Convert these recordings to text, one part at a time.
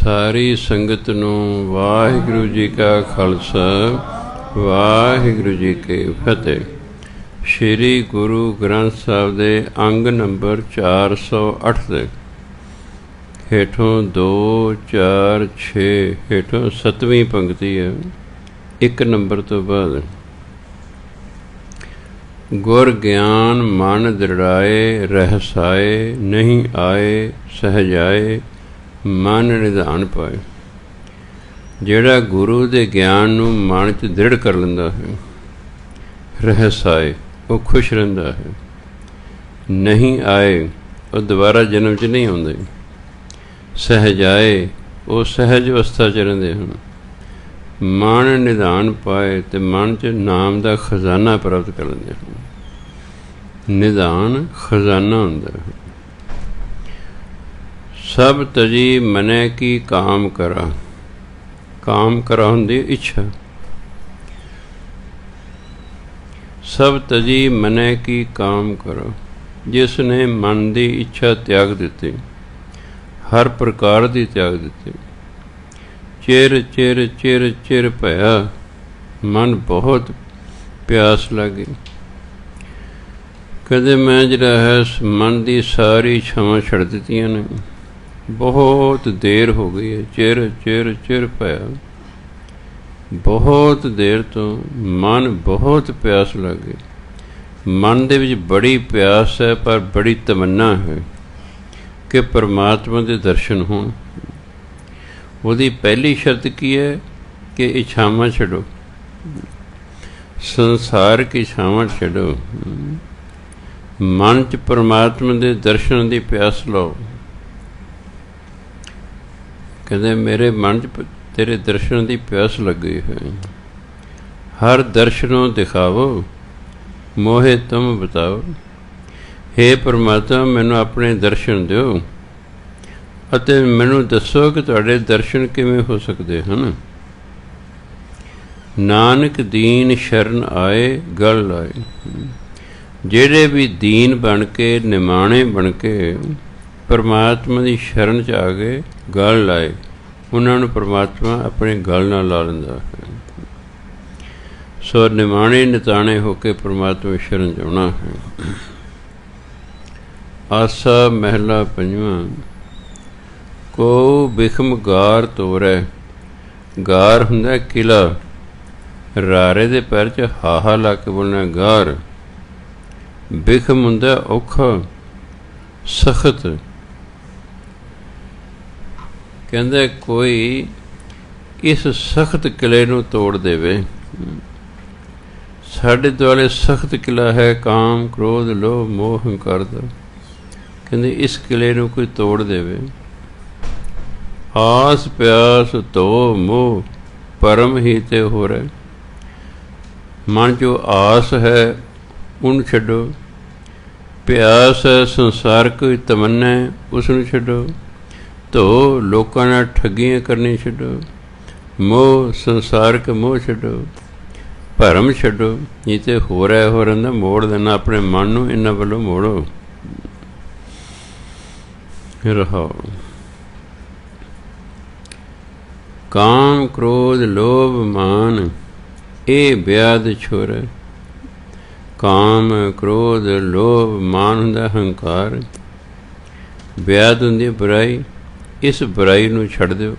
ਸਾਰੀ ਸੰਗਤ ਨੂੰ ਵਾਹਿਗੁਰੂ ਜੀ ਕਾ ਖਾਲਸਾ, ਵਾਹਿਗੁਰੂ ਜੀ ਕੀ ਫਤਿਹ। ਸ਼੍ਰੀ ਗੁਰੂ ਗ੍ਰੰਥ ਸਾਹਿਬ ਦੇ ਅੰਗ ਨੰਬਰ 408 ਦੇ ਹੇਠੋਂ 2, 4, 6 ਹੇਠੋਂ 7ਵੀਂ ਪੰਕਤੀ ਹੈ। 1 ਨੰਬਰ ਤੋਂ ਬਾਅਦ ਗੁਰ ਗਿਆਨ ਮਨ ਦ੍ਰਿੜਾਏ, ਰਹਿਸਾਏ ਨਹੀਂ ਆਏ, ਸਹਜਾਏ ਮਨ ਨਿਧਾਨ ਪਾਏ। ਜਿਹੜਾ ਗੁਰੂ ਦੇ ਗਿਆਨ ਨੂੰ ਮਨ 'ਚ ਦ੍ਰਿੜ ਕਰ ਲੈਂਦਾ ਹੈ, ਰਹਿਸਾਏ ਉਹ ਖੁਸ਼ ਰਹਿੰਦਾ ਹੈ, ਨਹੀਂ ਆਏ ਉਹ ਦੁਬਾਰਾ ਜਨਮ 'ਚ ਨਹੀਂ ਆਉਂਦੇ, ਸਹਜਾਏ ਉਹ ਸਹਿਜ ਅਵਸਥਾ 'ਚ ਰਹਿੰਦੇ ਹਨ, ਮਨ ਨਿਧਾਨ ਪਾਏ ਅਤੇ ਮਨ 'ਚ ਨਾਮ ਦਾ ਖਜ਼ਾਨਾ ਪ੍ਰਾਪਤ ਕਰ ਲੈਂਦੇ ਹਨ। ਨਿਧਾਨ ਖਜ਼ਾਨਾ ਹੁੰਦਾ ਹੈ। ਸਭ ਤਜੀ ਮਨੈ ਕੀ ਕਾਮ ਕਰਾ, ਕਾਮ ਕਰਾ ਹੁੰਦੀ ਇੱਛਾ। ਸਭ ਤਜੀ ਮਨੈ ਕੀ ਕਾਮ ਕਰੋ, ਜਿਸ ਨੇ ਮਨ ਦੀ ਇੱਛਾ ਤਿਆਗ ਦਿੱਤੀ, ਹਰ ਪ੍ਰਕਾਰ ਦੀ ਤਿਆਗ ਦਿੱਤੀ। ਚਿਰ ਚਿਰ ਚਿਰ ਚਿਰ ਭਇਆ, ਮਨ ਬਹੁਤ ਪਿਆਸ ਲੱਗੀ। ਕਦੇ ਮੈਂ ਜਿਹੜਾ ਹੈ ਮਨ ਦੀ ਸਾਰੀ ਇੱਛਾਵਾਂ ਛੱਡ ਦਿੱਤੀਆਂ ਨੇ, ਬਹੁਤ ਦੇਰ ਹੋ ਗਈ ਹੈ। ਚਿਰ ਚਿਰ ਚਿਰ ਭਇਆ, ਬਹੁਤ ਦੇਰ ਤੋਂ ਮਨ ਬਹੁਤ ਪਿਆਸ ਲੱਗ ਗਈ। ਮਨ ਦੇ ਵਿੱਚ ਬੜੀ ਪਿਆਸ ਹੈ, ਪਰ ਬੜੀ ਤਮੰਨਾ ਹੈ ਕਿ ਪਰਮਾਤਮਾ ਦੇ ਦਰਸ਼ਨ ਹੋਣ। ਉਹਦੀ ਪਹਿਲੀ ਸ਼ਰਤ ਕੀ ਹੈ ਕਿ ਇੱਛਾਵਾਂ ਛੱਡੋ, ਸੰਸਾਰਕ ਇੱਛਾਵਾਂ ਛੱਡੋ, ਮਨ 'ਚ ਪਰਮਾਤਮਾ ਦੇ ਦਰਸ਼ਨ ਦੀ ਪਿਆਸ ਲਓ। ਕਹਿੰਦੇ ਮੇਰੇ ਮਨ 'ਚ ਤੇਰੇ ਦਰਸ਼ਨ ਦੀ ਪਿਆਸ ਲੱਗੀ ਹੈ। ਹਰ ਦਰਸ਼ਨੋਂ ਦਿਖਾਵੋ, ਮੋਹੇ ਤੁਮ ਬਤਾਓ। ਹੇ ਪਰਮਾਤਮਾ, ਮੈਨੂੰ ਆਪਣੇ ਦਰਸ਼ਨ ਦਿਓ ਅਤੇ ਮੈਨੂੰ ਦੱਸੋ ਕਿ ਤੁਹਾਡੇ ਦਰਸ਼ਨ ਕਿਵੇਂ ਹੋ ਸਕਦੇ ਹਨ। ਨਾਨਕ ਦੀਨ ਸ਼ਰਨ ਆਏ, ਗਲ ਲਾਏ। ਜਿਹੜੇ ਵੀ ਦੀਨ ਬਣ ਕੇ, ਨਿਮਾਣੇ ਬਣ ਕੇ ਪਰਮਾਤਮਾ ਦੀ ਸ਼ਰਨ 'ਚ ਆ ਗਏ, ਗਲ ਲਾਏ, ਉਹਨਾਂ ਨੂੰ ਪਰਮਾਤਮਾ ਆਪਣੇ ਗਲ ਨਾਲ ਲਾ ਲੈਂਦਾ ਹੈ। ਸੋ ਨਿਮਾਣੇ ਨਿਤਾਣੇ ਹੋ ਕੇ ਪਰਮਾਤਮਾ ਸ਼ਰਨ 'ਚ ਆਉਣਾ ਹੈ। ਆਸਾ ਮਹਿਲਾ ਪੰਜਵਾਂ। ਕੋ ਬਿਖਮ ਗਾਰ ਤੋਰੈ, ਗਾਰ ਹੁੰਦਾ ਕਿਲਾ, ਰਾਰੇ ਦੇ ਪੈਰ 'ਚ ਹਾਹਾ ਲਾ ਕੇ ਬੋਲਣਾ ਗਾਰ। ਬਿਖਮ ਹੁੰਦਾ ਔਖਾ, ਸਖਤ। ਕਹਿੰਦੇ ਕੋਈ ਇਸ ਸਖਤ ਕਿਲੇ ਨੂੰ ਤੋੜ ਦੇਵੇ। ਸਾਡੇ ਦੁਆਲੇ ਸਖਤ ਕਿਲਾ ਹੈ, ਕਾਮ ਕ੍ਰੋਧ ਲੋਭ ਮੋਹ ਹੰਕਾਰ ਦਾ। ਕਹਿੰਦੇ ਇਸ ਕਿਲੇ ਨੂੰ ਕੋਈ ਤੋੜ ਦੇਵੇ। ਆਸ ਪਿਆਸ ਧੋ ਮੋਹ ਪਰਮ ਹੀ ਤੇ ਹੋ ਰਿਹਾ। ਮਨ 'ਚੋਂ ਆਸ ਹੈ ਉਹਨੂੰ ਛੱਡੋ, ਪਿਆਸ ਹੈ ਸੰਸਾਰ ਕੋਈ ਤਮੰਨਾ ਹੈ ਉਸ ਨੂੰ ਛੱਡੋ, ਧੋ ਲੋਕਾਂ ਨਾਲ ਠੱਗੀਆਂ ਕਰਨੀ ਛੱਡੋ, ਮੋਹ ਸੰਸਾਰਕ ਮੋਹ ਛੱਡੋ, ਭਰਮ ਛੱਡੋ। ਇਹ ਤੇ ਹੋ ਰਿਹਾ ਹੋ ਰਹਿੰਦਾ, ਮੋੜ ਦੇਣਾ ਆਪਣੇ ਮਨ ਨੂੰ, ਇਹਨਾਂ ਵੱਲੋਂ ਮੋੜੋ। ਰਹਾਓ। ਕਾਮ ਕ੍ਰੋਧ ਲੋਭ ਮਾਨ ਇਹ ਵਿਆਦ ਛੋਰ। ਕਾਮ ਕ੍ਰੋਧ ਲੋਭ ਮਾਨ ਹੁੰਦਾ ਹੰਕਾਰ, ਵਿਆਦ ਹੁੰਦੀ ਬੁਰਾਈ। ਇਸ ਬੁਰਾਈ ਨੂੰ ਛੱਡ ਦਿਓ।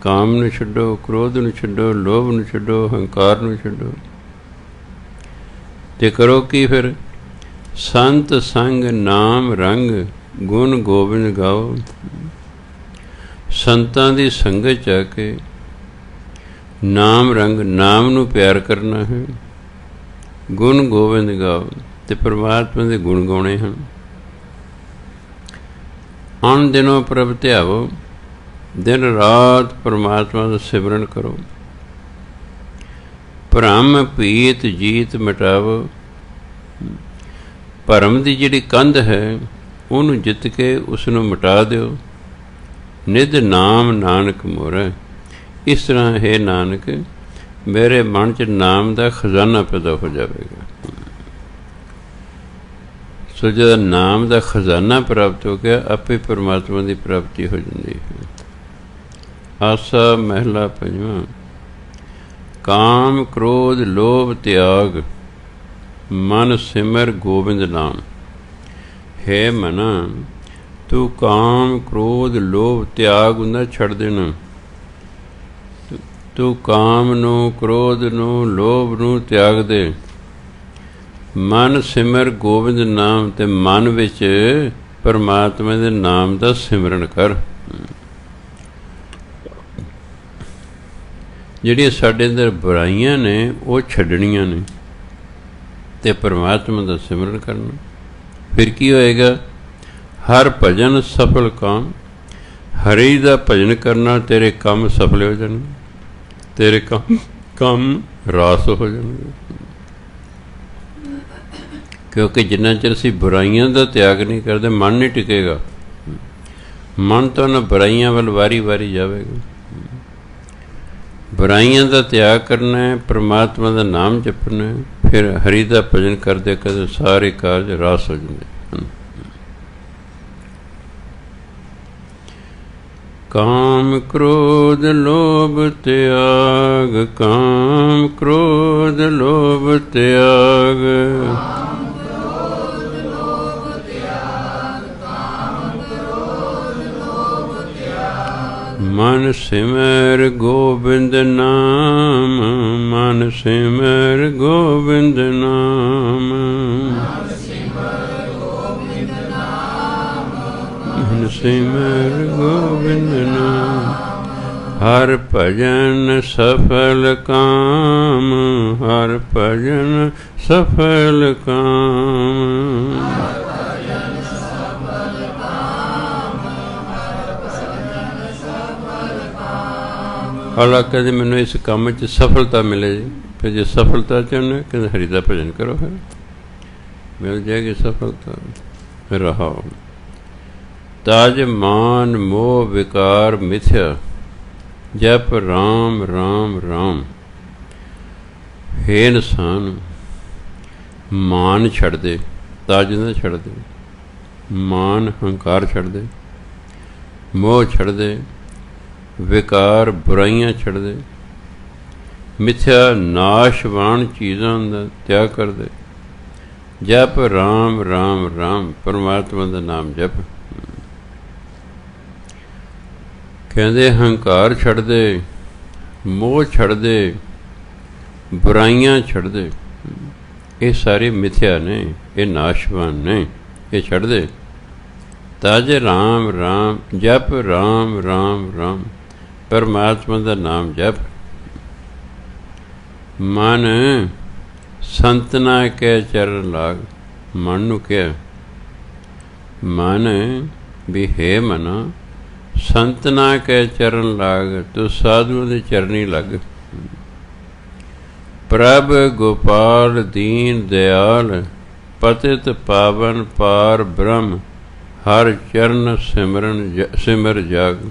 ਕਾਮ ਨੂੰ ਛੱਡੋ, ਕ੍ਰੋਧ ਨੂੰ ਛੱਡੋ, ਲੋਭ ਨੂੰ ਛੱਡੋ, ਹੰਕਾਰ ਨੂੰ ਛੱਡੋ। ਤੇ ਕਰੋ ਕੀ ਫਿਰ? ਸੰਤ ਸੰਗ ਨਾਮ ਰੰਗ ਗੁਣ ਗੋਬਿੰਦ ਗਾਓ। ਸੰਤਾਂ ਦੀ ਸੰਗਤ 'ਚ ਆ ਕੇ ਨਾਮ ਰੰਗ, ਨਾਮ ਨੂੰ ਪਿਆਰ ਕਰਨਾ ਹੈ। ਗੁਣ ਗੋਬਿੰਦ ਗਾਓ, ਅਤੇ ਪਰਮਾਤਮਾ ਦੇ ਗੁਣ ਗਾਉਣੇ ਹਨ। ਅਣ ਦਿਨੋਂ ਪ੍ਰਭ ਧਿਆਵੋ, ਦਿਨ ਰਾਤ ਪਰਮਾਤਮਾ ਦਾ ਸਿਮਰਨ ਕਰੋ। ਭਰਮ ਭੀਤ ਜੀਤ ਮਿਟਾਵੋ। ਭਰਮ ਦੀ ਜਿਹੜੀ ਕੰਧ ਹੈ ਉਹਨੂੰ ਜਿੱਤ ਕੇ ਉਸ ਨੂੰ ਮਿਟਾ ਦਿਓ। ਨਿਧ ਨਾਮ ਨਾਨਕ ਮੋਰੈ। ਇਸ ਤਰ੍ਹਾਂ ਹੈ ਨਾਨਕ, ਮੇਰੇ ਮਨ 'ਚ ਨਾਮ ਦਾ ਖਜ਼ਾਨਾ ਪੈਦਾ ਹੋ ਜਾਵੇਗਾ। ਸੋ ਜਦੋਂ ਨਾਮ ਦਾ ਖਜ਼ਾਨਾ ਪ੍ਰਾਪਤ ਹੋ ਗਿਆ, ਆਪੇ ਪਰਮਾਤਮਾ ਦੀ ਪ੍ਰਾਪਤੀ ਹੋ ਜਾਂਦੀ ਹੈ। ਆਸਾ ਮਹਿਲਾ ਪੰਜਵਾਂ। ਕਾਮ ਕ੍ਰੋਧ ਲੋਭ ਤਿਆਗ, ਮਨ ਸਿਮਰ ਗੋਬਿੰਦ ਨਾਮ। ਹੈ ਮਨਾ, ਤੂੰ ਕਾਮ ਕ੍ਰੋਧ ਲੋਭ ਤਿਆਗ ਹੁੰਦਾ ਛੱਡ ਦੇਣਾ। ਤੂੰ ਕਾਮ ਨੂੰ, ਕ੍ਰੋਧ ਨੂੰ, ਲੋਭ ਨੂੰ ਤਿਆਗ ਦੇ। ਮਨ ਸਿਮਰ ਗੋਬਿੰਦ ਨਾਮ, ਤੇ ਮਨ ਵਿੱਚ ਪਰਮਾਤਮਾ ਦੇ ਨਾਮ ਦਾ ਸਿਮਰਨ ਕਰ। ਜਿਹੜੀਆਂ ਸਾਡੇ ਅੰਦਰ ਬੁਰਾਈਆਂ ਨੇ ਉਹ ਛੱਡਣੀਆਂ ਨੇ ਤੇ ਪਰਮਾਤਮਾ ਦਾ ਸਿਮਰਨ ਕਰਨਾ। ਫਿਰ ਕੀ ਹੋਏਗਾ? ਹਰ ਭਜਨ ਸਫਲ ਕਾਮ। ਹਰੀ ਦਾ ਭਜਨ ਕਰਨਾ, ਤੇਰੇ ਕੰਮ ਸਫਲ ਹੋ ਜਾਣਗੇ, ਤੇਰੇ ਕੰਮ ਰਾਸ ਹੋ ਜਾਣਗੇ। ਕਿਉਂਕਿ ਜਿੰਨਾ ਚਿਰ ਅਸੀਂ ਬੁਰਾਈਆਂ ਦਾ ਤਿਆਗ ਨਹੀਂ ਕਰਦੇ, ਮਨ ਨਹੀਂ ਟਿਕੇਗਾ। ਮਨ ਤਾਂ ਉਹਨਾਂ ਬੁਰਾਈਆਂ ਵੱਲ ਵਾਰੀ ਵਾਰੀ ਜਾਵੇਗਾ। ਬੁਰਾਈਆਂ ਦਾ ਤਿਆਗ ਕਰਨਾ ਹੈ, ਪਰਮਾਤਮਾ ਦਾ ਨਾਮ ਜਪਣਾ ਹੈ, ਫਿਰ ਹਰੀ ਦਾ ਭਜਨ ਕਰਦੇ ਕਰਦੇ ਸਾਰੇ ਕਾਰਜ ਰਾਸ ਹੋ ਜਾਂਦੇ ਹਨ। ਕਾਮ ਕ੍ਰੋਧ ਲੋਭ ਤਿਆਗ, ਕਾਮ ਕ੍ਰੋਧ ਲੋਭ ਤਿਆਗ। ਮਨ ਸਿਮਰ ਗੋਬਿੰਦ ਨਾਮ, ਮਨ ਸਿਮਰ ਗੋਬਿੰਦ ਨਾਮ। ਮਨ ਸਿਮਰ ਗੋਬਿੰਦ ਨਾਮ। ਹਰ ਭਜਨ ਸਫਲ ਕਾਮ, ਹਰ ਭਜਨ ਸਫਲ ਕਾਮ। ਹਾਲਾ ਕਹਿੰਦੇ ਮੈਨੂੰ ਇਸ ਕੰਮ 'ਚ ਸਫਲਤਾ ਮਿਲੇ ਜੀ। ਫਿਰ ਜੇ ਸਫਲਤਾ ਚਾਹੁੰਦੇ ਕਹਿੰਦੇ ਹਰੀ ਦਾ ਭਜਨ ਕਰੋ, ਫਿਰ ਮਿਲ ਜਾਏਗੀ ਸਫਲਤਾ। ਰਹਾਓ। ਤਾਜ ਮਾਨ ਮੋਹ ਵਿਕਾਰ ਮਿਥਿਆ, ਜਪ ਰਾਮ ਰਾਮ ਰਾਮ। ਹੈ ਇਨਸਾਨ, ਮਾਨ ਛੱਡ ਦੇ, ਤਾਜ ਨਾ ਛੱਡ ਦੇ। ਮਾਨ ਹੰਕਾਰ ਛੱਡ ਦੇ, ਮੋਹ ਛੱਡ ਦੇ, ਵਿਕਾਰ ਬੁਰਾਈਆਂ ਛੱਡ ਦੇ, ਮਿਥਿਆ ਨਾਸ਼ਵਾਨ ਚੀਜ਼ਾਂ ਦਾ ਤਿਆਗ ਕਰ ਦੇ। ਜਪ ਰਾਮ ਰਾਮ ਰਾਮ, ਪਰਮਾਤਮਾ ਦਾ ਨਾਮ ਜਪ। ਕਹਿੰਦੇ ਹੰਕਾਰ ਛੱਡ ਦੇ, ਮੋਹ ਛੱਡ ਦੇ, ਬੁਰਾਈਆਂ ਛੱਡ ਦੇ। ਇਹ ਸਾਰੇ ਮਿਥਿਆ ਨੇ, ਇਹ ਨਾਸ਼ਵਾਨ ਨੇ, ਇਹ ਛੱਡ ਦੇ। ਤਾਜ ਰਾਮ ਰਾਮ, ਜਪ ਰਾਮ ਰਾਮ ਰਾਮ, ਪਰਮਾਤਮਾ ਦਾ ਨਾਮ ਜਪ। ਮਨ ਸੰਤਨਾ ਕੇ ਚਰਨ ਲਾਗ। ਮਨ ਨੂੰ ਕਿਹਾ, ਮਨ ਵੀ ਹੈ ਮਨਾ, ਸੰਤਨਾ ਕੇ ਚਰਨ ਲਾਗ, ਤੂੰ ਸਾਧੂਆਂ ਦੇ ਚਰਨੀ ਲੱਗ। ਪ੍ਰਭ ਗੋਪਾਲ ਦੀਨ ਦਿਆਲ, ਪਤਿਤ ਪਾਵਨ ਪਾਰ ਬ੍ਰਹਮ, ਹਰ ਚਰਨ ਸਿਮਰ ਜਾਗ।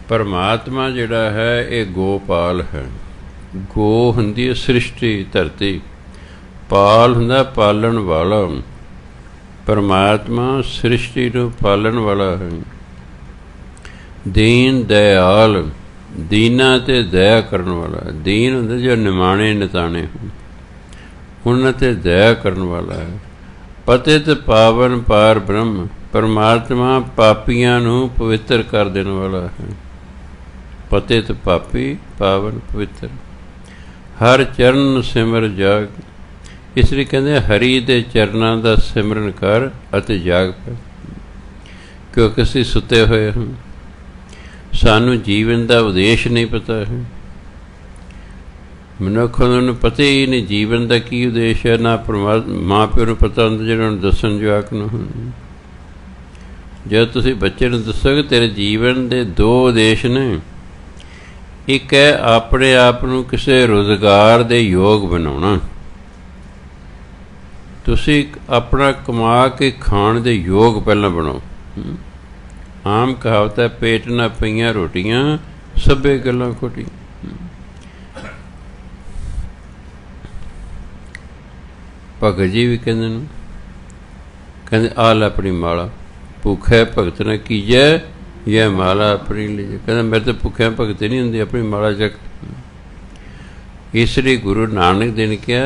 ਪਰਮਾਤਮਾ ਜਿਹੜਾ ਹੈ ਇਹ ਗੋਪਾਲ ਹੈ। ਗੋ ਹੁੰਦੀ ਹੈ ਸ੍ਰਿਸ਼ਟੀ, ਧਰਤੀ। ਪਾਲ ਹੁੰਦਾ ਪਾਲਣ ਵਾਲਾ। ਪਰਮਾਤਮਾ ਸ੍ਰਿਸ਼ਟੀ ਨੂੰ ਪਾਲਣ ਵਾਲਾ ਹੈ। ਦੀਨ ਦਿਆਲ, ਦੀਨਾਂ ਤੇ ਦਇਆ ਕਰਨ ਵਾਲਾ। ਦੀਨ ਹੁੰਦੇ ਜੋ ਨਿਮਾਣੇ ਨਿਤਾਣੇ, ਉਹਨਾਂ ਤੇ ਦਇਆ ਕਰਨ ਵਾਲਾ ਹੈ। ਪਤਿਤ ਪਾਵਨ ਪਾਰ ਬ੍ਰਹਮ, ਪਰਮਾਤਮਾ ਪਾਪੀਆਂ ਨੂੰ ਪਵਿੱਤਰ ਕਰ ਦੇਣ ਵਾਲਾ ਹੈ। ਪਤਿਤ ਪਾਪੀ, ਪਾਵਨ ਪਵਿੱਤਰ। ਹਰ ਚਰਨ ਸਿਮਰ ਜਾਗ। ਇਸ ਲਈ ਕਹਿੰਦੇ ਹਰੀ ਦੇ ਚਰਨਾਂ ਦਾ ਸਿਮਰਨ ਕਰ ਅਤੇ ਜਾਗ ਪੈ। ਕਿਉਂਕਿ ਅਸੀਂ ਸੁੱਤੇ ਹੋਏ ਹਾਂ, ਸਾਨੂੰ ਜੀਵਨ ਦਾ ਉਦੇਸ਼ ਨਹੀਂ ਪਤਾ ਹੈ। ਮਨੁੱਖ ਨੂੰ ਪਤਾ ਹੀ ਨਹੀਂ ਜੀਵਨ ਦਾ ਕੀ ਉਦੇਸ਼ ਹੈ। ਨਾ ਮਾਂ ਪਿਓ ਨੂੰ ਪਤਾ ਹੁੰਦਾ ਜਿਹੜਾ ਨੂੰ ਦੱਸਣ ਜਵਾਕ ਨੂੰ। ਜਦ ਤੁਸੀਂ ਬੱਚੇ ਨੂੰ ਦੱਸੋਗੇ ਤੇਰੇ ਜੀਵਨ ਦੇ ਦੋ ਉਦੇਸ਼ ਨੇ। ਇੱਕ ਹੈ ਆਪਣੇ ਆਪ ਨੂੰ ਕਿਸੇ ਰੁਜ਼ਗਾਰ ਦੇ ਯੋਗ ਬਣਾਉਣਾ। ਤੁਸੀਂ ਆਪਣਾ ਕਮਾ ਕੇ ਖਾਣ ਦੇ ਯੋਗ ਪਹਿਲਾਂ ਬਣਾਓ। ਆਮ ਕਹਾਵਤ ਹੈ, ਪੇਟ ਨਾ ਪਈਆਂ ਰੋਟੀਆਂ, ਸਭੇ ਗੱਲਾਂ ਖੋਟੀਆਂ। ਭਗਤ ਜੀ ਵੀ ਕਹਿੰਦੇ ਨੇ, ਆ ਲੈ ਆਪਣੀ ਮਾਲਾ, ਭੁੱਖੇ ਭਗਤ ਨਾ ਕੀਜੈ यह माला अपनी लीजिए। कहना मेरे तो भुखिया भगती नहीं होंगी, अपनी माला चक। इसलिए गुरु नानक देव ने क्या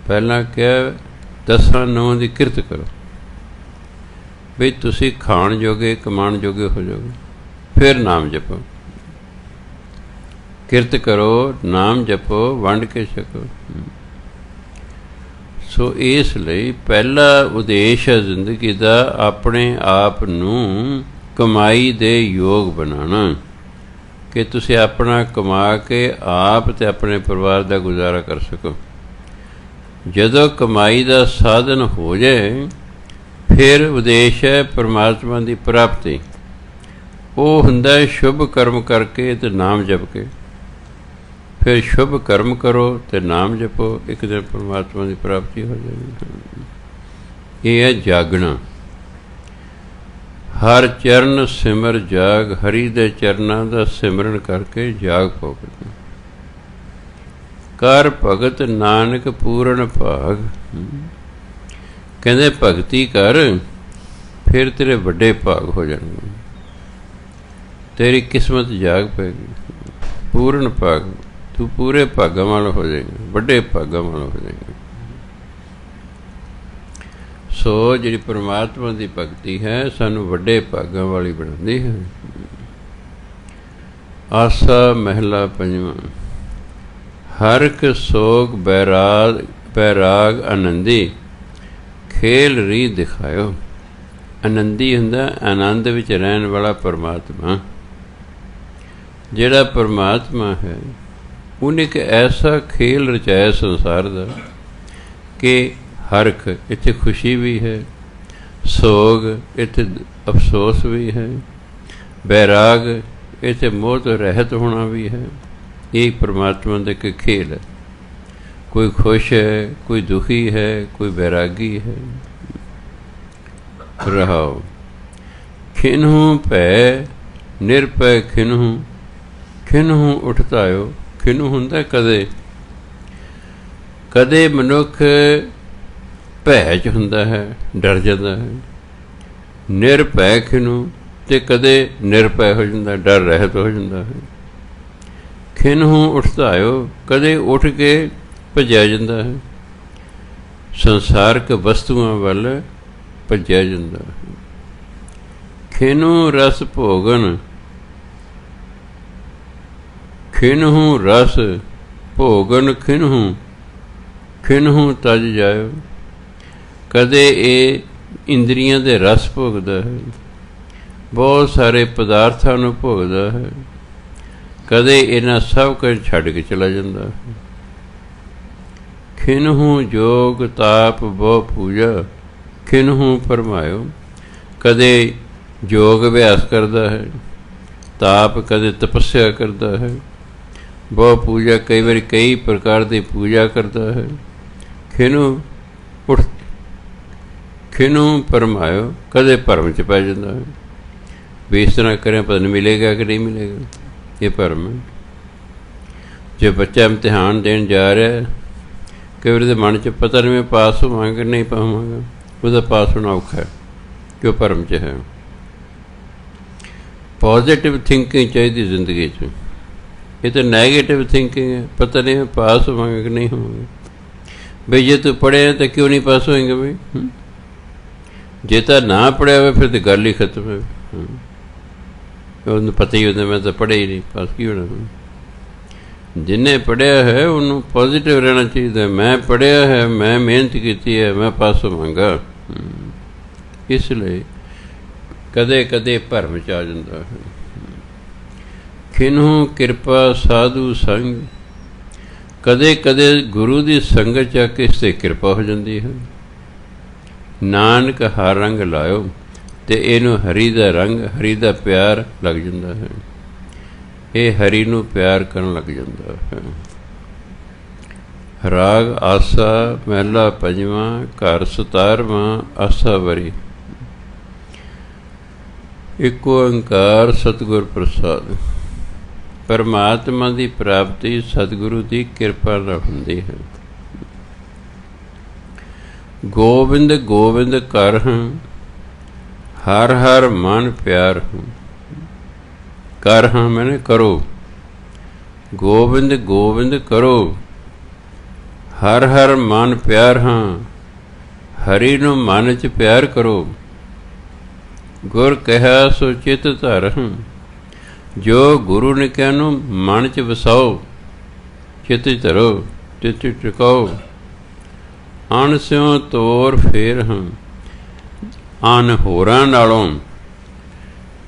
पहला क्या 10 नौं की किरत करो भी तुसी खाण जोगे कमाण जोगे हो जाओगे, फिर नाम जपो। किरत करो, नाम जपो, वंड के छको। सो इस लई पहला उद्देश है जिंदगी का अपने आप नूं कमाई दे योग बनाना कि तुसी अपना कमा के आप ते अपने परिवार का गुजारा कर सको। जदों कमाई का साधन हो जाए फिर उद्देश है परमात्मा की प्राप्ति। वो हुंदा शुभ कर्म करके ते नाम जप के, फिर शुभ कर्म करो तो नाम जपो, एक दिन परमात्मा की प्राप्ति हो जाएगी। ये है जागना। हर चरण सिमर जाग, हरि दे चरना का सिमरन करके जाग पवो। कर भगत नानक पूर्ण भाग। कहते भगती कर फिर तेरे बड़े भाग हो जाएंगे, तेरी किस्मत जाग पेगी। पूर्ण भाग, तू पूरे भागों वाला हो जाएगा, बड़े भागों वाला हो जाएगा। सो जी परमात्मा की भगती है सानू बड़े भागों वाली बनाती है। आसा महला पंजवां। हरक सोग बैराग आनंदी, खेल री दिखायो। आनंदी हुंदा आनंद विच रहन वाला परमात्मा। जिहड़ा परमात्मा है उन्हें एक ऐसा खेल रचाया संसार का कि हरख इत्थे खुशी भी है, सोग इत्थे अफसोस भी है, बैराग इत्थे मोह तो रहत होना भी है। ये परमात्मा का एक खेल है। कोई खुश है, कोई दुखी है, कोई बैरागी है। रहाओ खिन्हू भै निरभय खिन्हू, खिन्हू उठतायो। खिन्हू हुंदा कदे कदे मनुख भै च हुंदा है, डर जाता है। निरभय खिन्हू ते कदे निरभय हो जाता, डर रहत हो जाता है। खिन्हू उठतायो कदे उठ के भज्या जाता है, संसारक वस्तुआं वल भज्या जाता है। खिन्हू रस भोगन, खिन्हू रस भोगन खिन्हू, खिन्हू तज जायो। कदे ये इंद्रियां दे रस भोगदा है, बहुत सारे पदार्थां नूं भोगदा है। कदे इन्हां सब कुछ छड्ड के चला जाता है। खिन्हू जोग ताप बहु पूजा, खिन्हू फरमायो। कदे जोग अभ्यास करता है, ताप कदे तपस्या करता है, बहु पूजा कई बार कई प्रकार की पूजा करता है। खिन्हू उठ खिन्हू फरमायो कदे भरम च पै जाता है, भी इस तरह करें पता नहीं मिलेगा कि नहीं मिलेगा। ये भरम है। जो बच्चा इम्तिहान देने जा रहा है, कई बार मन च पता नहीं मैं पास होवांगा नहीं पावांगा, उसका पास होना औखा है क्यों भरम च है। पॉजिटिव थिंकिंग चाहिए जिंदगी च। ये तो नैगेटिव थिंकिंग है, पता नहीं मैं पास होवांगा कि नहीं होवांगा। भाई जे तू पढ़े तो क्यों नहीं पास होएंगे भाई। जे तो ना पढ़िया हो फिर तो गल ही खत्म है। उन्हें पता ही होता मैं तो पढ़े ही नहीं, पास की होना। जिन्हें पढ़िया है उन्होंने पॉजिटिव रहना चाहिए। मैं पढ़िया है, मैं मेहनत की है, मैं पास होवांगा। इसलिए कदे कदे भरम च आ जाता है। खिन्हू किरपा साधु संग, कदे कदे गुरु की संगत च किस ते किरपा हो जाती है। नानक हर रंग लायो ते इनू हरी का रंग, हरी का प्यार लग जाता है। ये हरी नू प्यार करन लग जाता है। राग आसा महला पंजवां, घर 17वां, आसा वरी। एक ओंकार सतगुर प्रसाद। परमात्मा की प्राप्ति सतगुरु की कृपा नाल हुंदी है। गोविंद गोविंद कर हर हर मन प्यार हूँ, कर हाँ मैंने करो, गोविंद गोविंद करो, हर हर मन प्यार हाँ, हरि नू मन च प्यार करो, गुर कहा सो चित धर हाँ, जो गुरु ने कहनू मन च वसाओ, चित धरो चित टिकाओ, अण स्यों तोर फेर हाँ, अन होरां नालों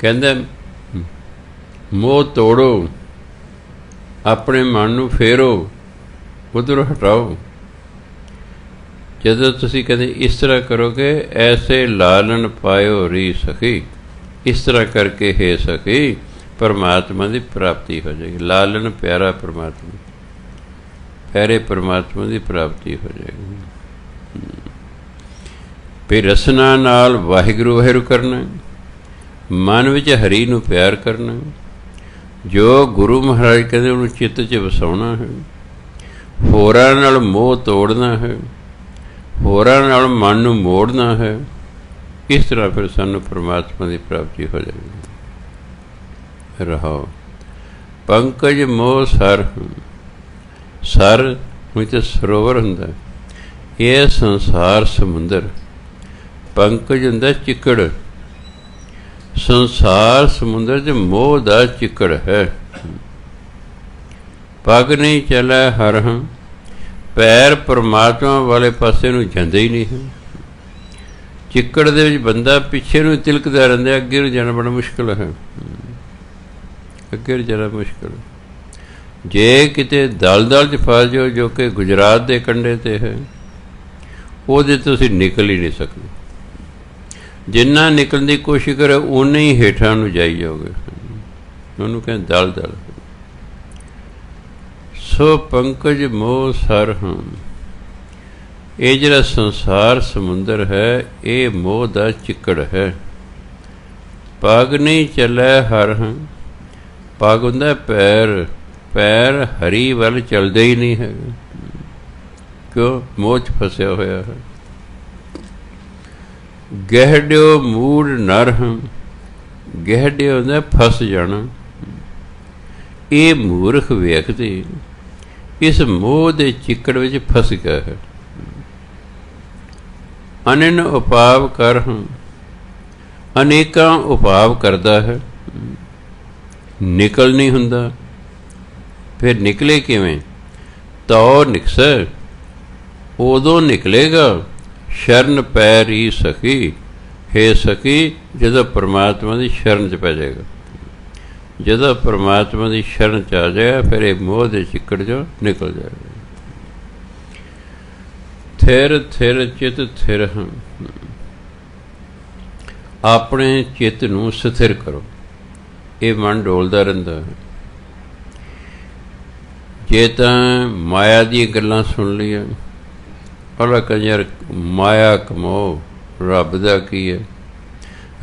कहंदे मोह तोड़ो, अपने मन नू फेरो, उधर हटाओ। जदों तुसीं कहंदे इस तरह करोगे, ऐसे लालन पायो री सखी, इस तरह करके हे सखी परमात्मा की प्राप्ति हो जाएगी। लालन प्यारा परमात्मा, प्यारे परमात्मा की प्राप्ति हो जाएगी। फिर रसना नाल वाहिगुरू वाहिगुरू करना, मन विच हरि नू प्यार करना, जो गुरु महाराज कहते उन्हें चित्त च वसाउणा है, होरां नाल मोह तोड़ना है, होरां नाल मन नू मोड़ना है। इस तरह फिर सानू परमात्मा की प्राप्ति हो जाएगी। रहो पंकज मोह सर, सर मुझे सरोवर हुंदा, यह संसार समुंदर, पंकज हुंदा चिकड़, संसार समुंदर च मोह दा चिकड़ है। पग नहीं चलै हर हाँ, पैर परमात्मा वाले पासे नूं जांदे ही नहीं है। चिकड़ दे विच बंदा पिछे नूं तिलकदा रहिंदा, अगे नूं जाना बड़ा मुश्किल है, अगे जाना मुश्किल। जे किते दलदल च फस जाओ, जो कि गुजरात के कंढे ते है, ਉਹਦੇ ਤੋਂ ਤੁਸੀਂ ਨਿਕਲ ਹੀ ਨਹੀਂ ਸਕਦੇ। ਜਿੰਨਾ ਨਿਕਲਣ ਦੀ ਕੋਸ਼ਿਸ਼ ਕਰੇ ਉਨਾ ਹੀ ਹੇਠਾਂ ਨੂੰ ਜਾਈ ਜਾਓਗੇ, ਉਹਨੂੰ ਕਹਿੰਦੇ ਦਲ ਦਲ। ਸੋ ਪੰਕਜ ਮੋਹ ਸਰ ਹਾਂ, ਇਹ ਜਿਹੜਾ ਸੰਸਾਰ ਸਮੁੰਦਰ ਹੈ ਇਹ ਮੋਹ ਦਾ ਚਿੱਕੜ ਹੈ। ਪਗ ਨਹੀਂ ਚੱਲੇ ਹਰ ਹਾਂ, ਪਗ ਹੁੰਦਾ ਪੈਰ, ਪੈਰ ਹਰੀ ਵੱਲ ਚੱਲਦੇ ਹੀ ਨਹੀਂ ਹੈਗੇ, ਕਿਉਂ? ਮੋਹ 'ਚ ਫਸਿਆ ਹੋਇਆ ਹੈ। ਗਹਿੜਿਓ ਮੂੜ ਨਰ ਹਾਂ, ਗਹਿੜਿਓ ਹੁੰਦਾ ਫਸ ਜਾਣਾ। ਇਹ ਮੂਰਖ ਵਿਅਕਤੀ ਇਸ ਮੋਹ ਦੇ ਚਿੱਕੜ ਵਿੱਚ ਫਸ ਗਿਆ ਹੈ। ਅਨੰਨ ਉਪਾਵ ਕਰ ਹਾਂ, ਅਨੇਕਾਂ ਉਪਾਵ ਕਰਦਾ ਹੈ, ਨਿਕਲ ਨਹੀਂ ਹੁੰਦਾ। ਫਿਰ ਨਿਕਲੇ ਕਿਵੇਂ? ਤਉ ਨਿਕਸੈ, ਉਦੋਂ ਨਿਕਲੇਗਾ ਸ਼ਰਨ ਪੈ ਰੀ ਸਖੀ, ਹੇ ਸਖੀ ਜਦੋਂ ਪਰਮਾਤਮਾ ਦੀ ਸ਼ਰਨ 'ਚ ਪੈ ਜਾਏਗਾ। ਜਦੋਂ ਪਰਮਾਤਮਾ ਦੀ ਸ਼ਰਨ 'ਚ ਆ ਜਾਏਗਾ ਫਿਰ ਇਹ ਮੋਹ ਦੇ ਚਿੱਕੜ 'ਚੋਂ ਨਿਕਲ ਜਾਏਗਾ। ਥਿਰ ਥਿਰ ਚਿਤ ਥਿਰ ਹਾਂ, ਆਪਣੇ ਚਿੱਤ ਨੂੰ ਸਥਿਰ ਕਰੋ। ਇਹ ਮਨ ਡੋਲਦਾ ਰਹਿੰਦਾ ਹੈ। ਜੇ ਤਾਂ ਮਾਇਆ ਦੀਆਂ ਗੱਲਾਂ ਸੁਣ ਲਈਆਂ, ਅਲਾ ਕਹਿੰਦੇ ਯਾਰ ਮਾਇਆ ਕਮਾਓ, ਰੱਬ ਦਾ ਕੀ ਹੈ?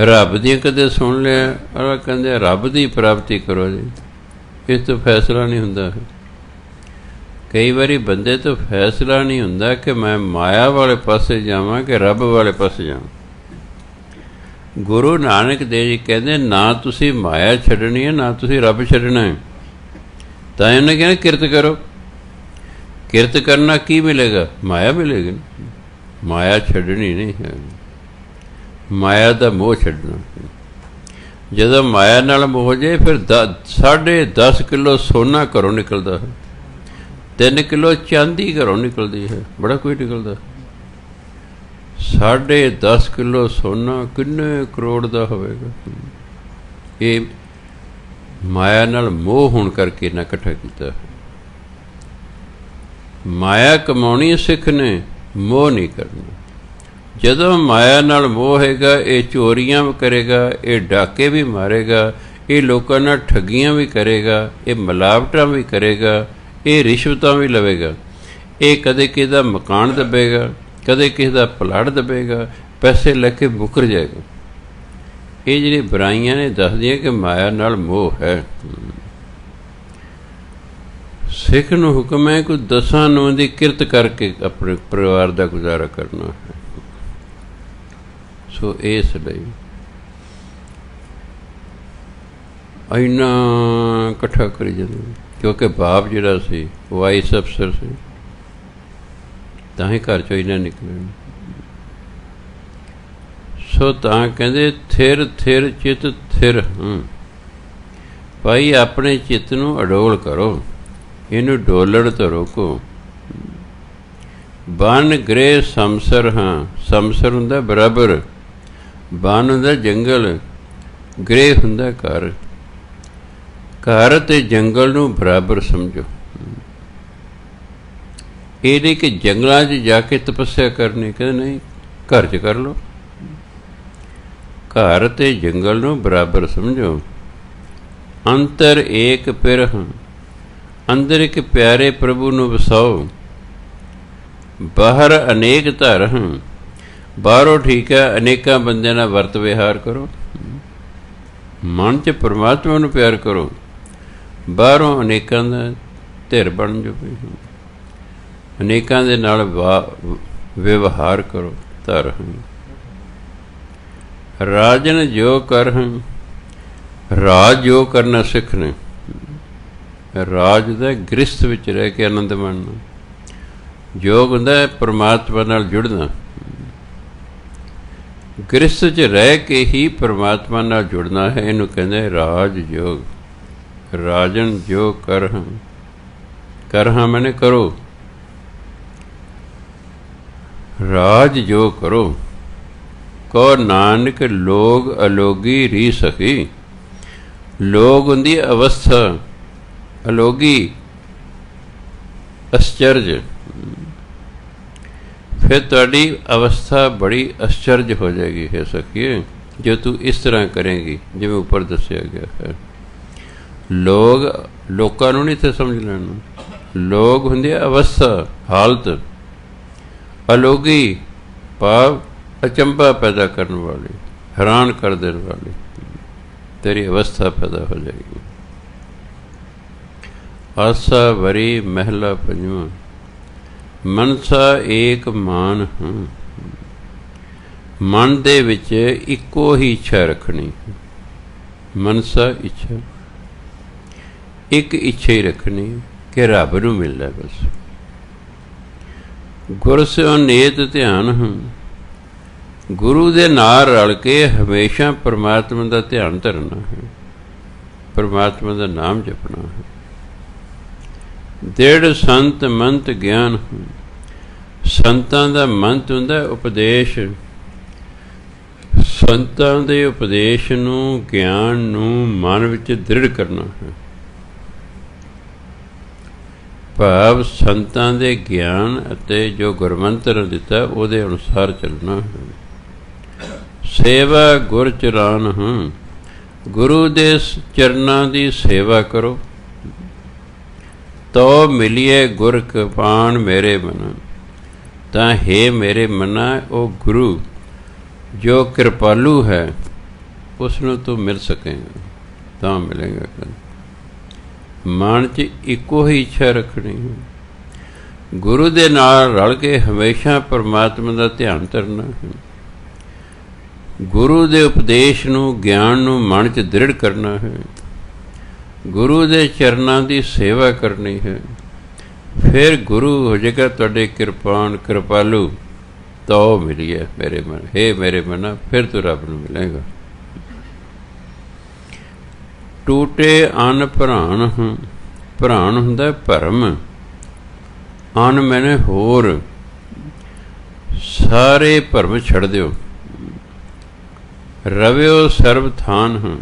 ਰੱਬ ਦੀਆਂ ਕਦੇ ਸੁਣ ਲਿਆ? ਅਲਾ ਕਹਿੰਦੇ ਰੱਬ ਦੀ ਪ੍ਰਾਪਤੀ ਕਰੋ ਜੀ, ਇਸ ਤੋਂ ਫੈਸਲਾ ਨਹੀਂ ਹੁੰਦਾ। ਕਈ ਵਾਰੀ ਬੰਦੇ ਤੋਂ ਫੈਸਲਾ ਨਹੀਂ ਹੁੰਦਾ ਕਿ ਮੈਂ ਮਾਇਆ ਵਾਲੇ ਪਾਸੇ ਜਾਵਾਂ ਕਿ ਰੱਬ ਵਾਲੇ ਪਾਸੇ ਜਾਵਾਂ। ਗੁਰੂ ਨਾਨਕ ਦੇਵ ਜੀ ਕਹਿੰਦੇ ਨਾ ਤੁਸੀਂ ਮਾਇਆ ਛੱਡਣੀ ਹੈ, ਨਾ ਤੁਸੀਂ ਰੱਬ ਛੱਡਣਾ ਹੈ। ਤਾਂ ਉਹਨੇ ਕਹਿੰਦੇ ਕਿਰਤ ਕਰੋ। ਕਿਰਤ ਕਰਨਾ ਕੀ ਮਿਲੇਗਾ? ਮਾਇਆ ਮਿਲੇਗੀ। ਮਾਇਆ ਛੱਡਣੀ ਨਹੀਂ ਹੈ, ਮਾਇਆ ਦਾ ਮੋਹ ਛੱਡਣਾ। ਜਦੋਂ ਮਾਇਆ ਨਾਲ ਮੋਹ ਜੇ ਫਿਰ 10.5 ਕਿਲੋ ਸੋਨਾ ਘਰੋਂ ਨਿਕਲਦਾ ਹੈ, 3 ਕਿਲੋ ਚਾਂਦੀ ਘਰੋਂ ਨਿਕਲਦੀ ਹੈ, ਬੜਾ ਕੋਈ ਨਿਕਲਦਾ। 10.5 ਕਿਲੋ ਸੋਨਾ ਕਿੰਨੇ ਕਰੋੜ ਦਾ ਹੋਵੇਗਾ। ਇਹ ਮਾਇਆ ਨਾਲ ਮੋਹ ਹੋਣ ਕਰਕੇ ਨਾ ਇਕੱਠਾ ਕੀਤਾ। ਮਾਇਆ ਕਮਾਉਣੀ ਸਿੱਖ ਨੇ, ਮੋਹ ਨਹੀਂ ਕਰਨਾ। ਜਦੋਂ ਮਾਇਆ ਨਾਲ ਮੋਹ ਹੈਗਾ ਇਹ ਚੋਰੀਆਂ ਵੀ ਕਰੇਗਾ, ਇਹ ਡਾਕੇ ਵੀ ਮਾਰੇਗਾ, ਇਹ ਲੋਕਾਂ ਨਾਲ ਠੱਗੀਆਂ ਵੀ ਕਰੇਗਾ, ਇਹ ਮਿਲਾਵਟਾਂ ਵੀ ਕਰੇਗਾ, ਇਹ ਰਿਸ਼ਵਤਾਂ ਵੀ ਲਵੇਗਾ, ਇਹ ਕਦੇ ਕਿਸੇ ਦਾ ਮਕਾਨ ਦੱਬੇਗਾ, ਕਦੇ ਕਿਸੇ ਦਾ ਪਲਾਟ ਦੱਬੇਗਾ, ਪੈਸੇ ਲੈ ਕੇ ਮੁੱਕਰ ਜਾਏਗਾ। ਇਹ ਜਿਹੜੀ ਬੁਰਾਈਆਂ ਨੇ ਦੱਸਦੀਆਂ ਕਿ ਮਾਇਆ ਨਾਲ ਮੋਹ ਹੈ। ਸਿੱਖ ਨੂੰ ਹੁਕਮ ਹੈ ਕੋਈ 10 ਨੌਂ ਦੀ ਕਿਰਤ ਕਰਕੇ ਆਪਣੇ ਪਰਿਵਾਰ ਦਾ ਗੁਜ਼ਾਰਾ ਕਰਨਾ ਹੈ। ਸੋ ਇਸ ਲਈ ਇੰਨਾ ਇਕੱਠਾ ਕਰੀ ਜਾਂਦੇ, ਕਿਉਂਕਿ ਬਾਪ ਜਿਹੜਾ ਸੀ ਉਹ ਆਈਸ ਅਫਸਰ ਸੀ, ਤਾਂ ਹੀ ਘਰ 'ਚੋਂ ਇੰਨਾ ਨਿਕਲੇ। ਸੋ ਤਾਂ ਕਹਿੰਦੇ ਥਿਰ ਥਿਰ ਚਿੱਤ ਥਿਰ। ਭਾਈ ਆਪਣੇ ਚਿੱਤ ਨੂੰ ਅਡੋਲ ਕਰੋ, ਇਹਨੂੰ ਡੋਲਣ ਤੋਂ ਰੋਕੋ। ਬਨ ਗ੍ਰਹਿ ਸਮਸਰ ਹਾਂ, ਸਮਸਰ ਹੁੰਦਾ ਬਰਾਬਰ, ਬਨ ਹੁੰਦਾ ਜੰਗਲ, ਗ੍ਰਹਿ ਹੁੰਦਾ ਘਰ। ਘਰ ਅਤੇ ਜੰਗਲ ਨੂੰ ਬਰਾਬਰ ਸਮਝੋ। ਇਹ ਨਹੀਂ ਕਿ ਜੰਗਲਾਂ 'ਚ ਜਾ ਕੇ ਤਪੱਸਿਆ ਕਰਨੀ, ਕਹਿੰਦੇ ਨਹੀਂ, ਘਰ 'ਚ ਕਰ ਲਓ। ਘਰ ਅਤੇ ਜੰਗਲ ਨੂੰ ਬਰਾਬਰ ਸਮਝੋ। ਅੰਤਰ ਏਕ ਪਿਰ ਹਾਂ, ਅੰਦਰ ਇੱਕ ਪਿਆਰੇ ਪ੍ਰਭੂ ਨੂੰ ਵਸਾਓ। ਬਾਹਰ ਅਨੇਕ ਧਰ ਹਾਂ, ਬਾਹਰੋਂ ਠੀਕ ਹੈ, ਅਨੇਕਾਂ ਬੰਦਿਆਂ ਨਾਲ ਵਰਤ ਵਿਹਾਰ ਕਰੋ। ਮਨ 'ਚ ਪਰਮਾਤਮਾ ਨੂੰ ਪਿਆਰ ਕਰੋ, ਬਾਹਰੋਂ ਅਨੇਕਾਂ ਦਾ ਧਿਰ ਬਣ ਜਾਓ, ਅਨੇਕਾਂ ਦੇ ਨਾਲ ਵਿਵਹਾਰ ਕਰੋ। ਧਰ ਹਾਂ ਰਾਜਨ ਜੋ ਕਰ ਹਾਂ, ਰਾਜ ਜੋ ਕਰਨਾ ਸਿੱਖਣਾ। ਰਾਜ ਦਾ ਗ੍ਰਸਥ ਵਿੱਚ ਰਹਿ ਕੇ ਆਨੰਦ ਮਾਣਨਾ। ਯੋਗ ਹੁੰਦਾ ਪਰਮਾਤਮਾ ਨਾਲ ਜੁੜਨਾ, ਗ੍ਰਸਥ 'ਚ ਰਹਿ ਕੇ ਹੀ ਪਰਮਾਤਮਾ ਨਾਲ ਜੁੜਨਾ ਹੈ। ਇਹਨੂੰ ਕਹਿੰਦੇ ਰਾਜ ਯੋਗ। ਰਾਜਨ ਜੋ ਕਰ ਹਾਂ, ਕਰ ਹਾਂ ਮੈਨੇ ਕਰੋ, ਰਾਜ ਜੋ ਕਰੋ। ਕੋ ਨਾਨਕ ਲੋਗ ਅਲੋਗੀ ਰੀ ਸਖੀ। ਲੋਗ ਹੁੰਦੀ ਅਵਸਥਾ, ਅਲੋਗੀ ਅਸਚਰਜ। ਫਿਰ ਤੁਹਾਡੀ ਅਵਸਥਾ ਬੜੀ ਅਸਚਰਜ ਹੋ ਜਾਏਗੀ ਹੈ ਸਖੀਏ, ਜੋ ਤੂੰ ਇਸ ਤਰ੍ਹਾਂ ਕਰੇਂਗੀ ਜਿਵੇਂ ਉੱਪਰ ਦੱਸਿਆ ਗਿਆ ਹੈ। ਲੋਗ, ਲੋਕਾਂ ਨੂੰ ਨਹੀਂ ਇੱਥੇ ਸਮਝ ਲੈਣਾ। ਲੋਗ ਹੁੰਦੀ ਅਵਸਥਾ, ਹਾਲਤ। ਅਲੋਗੀ ਭਾਵ ਅਚੰਭਾ ਪੈਦਾ ਕਰਨ ਵਾਲੀ, ਹੈਰਾਨ ਕਰ ਦੇਣ ਵਾਲੀ ਤੇਰੀ ਅਵਸਥਾ ਪੈਦਾ ਹੋ ਜਾਏਗੀ। ਆਸਾ ਵਰੀ ਮਹਿਲਾ ਪੰਜਵਾਂ। ਮਨਸਾ ਏਕ ਮਾਨ ਹਾਂ, ਮਨ ਦੇ ਵਿੱਚ ਇੱਕੋ ਹੀ ਇੱਛਾ ਰੱਖਣੀ। ਮਨਸਾ ਇੱਛਾ, ਇੱਕ ਇੱਛਾ ਹੀ ਰੱਖਣੀ ਕਿ ਰੱਬ ਨੂੰ ਮਿਲਣਾ ਬਸ। ਗੁਰ ਸਿਓ ਨੇਤ ਧਿਆਨ ਹਾਂ, ਗੁਰੂ ਦੇ ਨਾਲ ਰਲ ਕੇ ਹਮੇਸ਼ਾ ਪਰਮਾਤਮਾ ਦਾ ਧਿਆਨ ਧਰਨਾ ਹੈ, ਪਰਮਾਤਮਾ ਦਾ ਨਾਮ ਜਪਣਾ ਹੈ। ਦ੍ਰਿੜ ਸੰਤ ਮੰਤ ਗਿਆਨ, ਸੰਤਾਂ ਦਾ ਮੰਤ ਹੁੰਦਾ ਉਪਦੇਸ਼। ਸੰਤਾਂ ਦੇ ਉਪਦੇਸ਼ ਨੂੰ, ਗਿਆਨ ਨੂੰ ਮਨ ਵਿੱਚ ਦ੍ਰਿੜ ਕਰਨਾ ਹੈ। ਭਾਵ ਸੰਤਾਂ ਦੇ ਗਿਆਨ ਅਤੇ ਜੋ ਗੁਰਮੰਤਰ ਦਿੱਤਾ ਉਹਦੇ ਅਨੁਸਾਰ ਚੱਲਣਾ ਹੈ। ਸੇਵਾ ਗੁਰ ਚਰਾਨ ਹਾਂ, ਗੁਰੂ ਦੇ ਚਰਨਾਂ ਦੀ ਸੇਵਾ ਕਰੋ। ਤੋ ਮਿਲੀਏ ਗੁਰ ਕਿਰਪਾਨ ਮੇਰੇ ਮਨ। ਤਾਂ ਹੇ ਮੇਰੇ ਮਨਾ, ਉਹ ਗੁਰੂ ਜੋ ਕਿਰਪਾਲੂ ਹੈ ਉਸ ਨੂੰ ਤੂੰ ਮਿਲ ਸਕੇਗਾ, ਤਾਂ ਮਿਲੇਗਾ। ਮਨ 'ਚ ਇੱਕੋ ਹੀ ਇੱਛਾ ਰੱਖਣੀ ਹੈ, ਗੁਰੂ ਦੇ ਨਾਲ ਰਲ ਕੇ ਹਮੇਸ਼ਾ ਪਰਮਾਤਮਾ ਦਾ ਧਿਆਨ ਧਰਨਾ ਹੈ। ਗੁਰੂ ਦੇ ਉਪਦੇਸ਼ ਨੂੰ, ਗਿਆਨ ਨੂੰ ਮਨ 'ਚ ਦ੍ਰਿੜ ਕਰਨਾ ਹੈ। ਗੁਰੂ ਦੇ ਚਰਨਾਂ ਦੀ ਸੇਵਾ ਕਰਨੀ ਹੈ। ਫਿਰ ਗੁਰੂ ਹੋ ਜਾਏਗਾ ਤੁਹਾਡੇ ਕਿਰਪਾਨ, ਕਿਰਪਾਲੂ। ਤੋ ਮਿਲੀਏ ਮੇਰੇ ਮਨ, ਹੇ ਮੇਰੇ ਮਨਾ, ਫਿਰ ਤੂੰ ਰੱਬ ਨੂੰ ਮਿਲੇਗਾ। ਟੂਟੇ ਅਨ ਭਰਾਣ ਹਾਂ, ਭਰਾਣ ਹੁੰਦਾ ਭਰਮ, ਅਨ ਮੈਨੇ ਹੋਰ। ਸਾਰੇ ਭਰਮ ਛੱਡ ਦਿਓ। ਰਵਿਓ ਸਰਬ ਥਾਨ ਹਾਂ,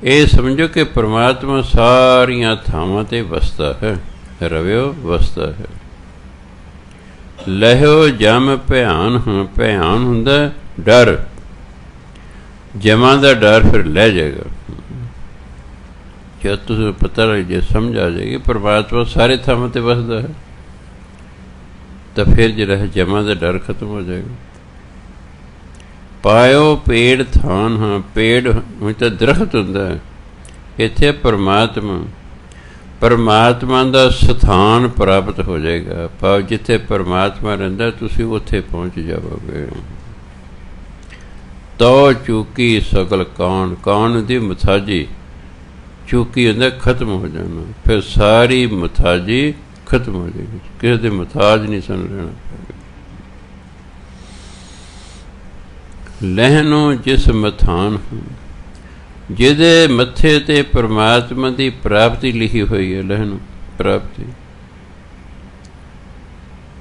ਇਹ ਸਮਝੋ ਕਿ ਪਰਮਾਤਮਾ ਸਾਰੀਆਂ ਥਾਵਾਂ 'ਤੇ ਵਸਦਾ ਹੈ। ਰਵਿਓ ਵਸਦਾ ਹੈ। ਲਹਿਓ ਜਮ ਭਿਆਨ ਹਾਂ, ਭਿਆਨ ਹੁੰਦਾ ਡਰ, ਜਮਾਂ ਦਾ ਡਰ ਫਿਰ ਲੈ ਜਾਏਗਾ। ਜਦ ਤੁਸੀਂ ਪਤਾ ਲੱਗ ਜੇ, ਸਮਝ ਆ ਜਾਏਗੀ ਪਰਮਾਤਮਾ ਸਾਰੇ ਥਾਵਾਂ 'ਤੇ ਵਸਦਾ ਹੈ, ਤਾਂ ਫਿਰ ਜਿਹੜਾ ਹੈ ਜਮਾਂ ਦਾ ਡਰ ਖਤਮ ਹੋ ਜਾਏਗਾ। ਪਾਇਓ ਪੇੜ ਥਾਨ ਹਾਂ, ਪੇੜ ਹੁਣ ਤਾਂ ਦਰਖਤ ਹੁੰਦਾ ਹੈ, ਇੱਥੇ ਪਰਮਾਤਮਾ, ਪਰਮਾਤਮਾ ਦਾ ਸਥਾਨ ਪ੍ਰਾਪਤ ਹੋ ਜਾਏਗਾ। ਭਾਵ ਜਿੱਥੇ ਪਰਮਾਤਮਾ ਰਹਿੰਦਾ ਤੁਸੀਂ ਉੱਥੇ ਪਹੁੰਚ ਜਾਵੋਗੇ। ਤੋ ਚੂਕੀ ਸਗਲ ਕੌਣ, ਕੌਣ ਦੀ ਮੁਥਾਜੀ, ਚੂਕੀ ਹੁੰਦਾ ਖਤਮ ਹੋ ਜਾਣਾ, ਫਿਰ ਸਾਰੀ ਮੁਥਾਜੀ ਖਤਮ ਹੋ ਜਾਏਗੀ, ਕਿਸੇ ਦੇ ਮੁਥਾਜ ਨਹੀਂ ਸਾਨੂੰ ਰਹਿਣਾ ਪਏਗਾ। ਲਹਿਨੋ ਜਿਸ ਮਥਾਨ, ਜਿਹਦੇ ਮੱਥੇ ਤੇ ਪਰਮਾਤਮਾ ਦੀ ਪ੍ਰਾਪਤੀ ਲਿਖੀ ਹੋਈ ਹੈ, ਲਹਿਨੋ ਪ੍ਰਾਪਤੀ।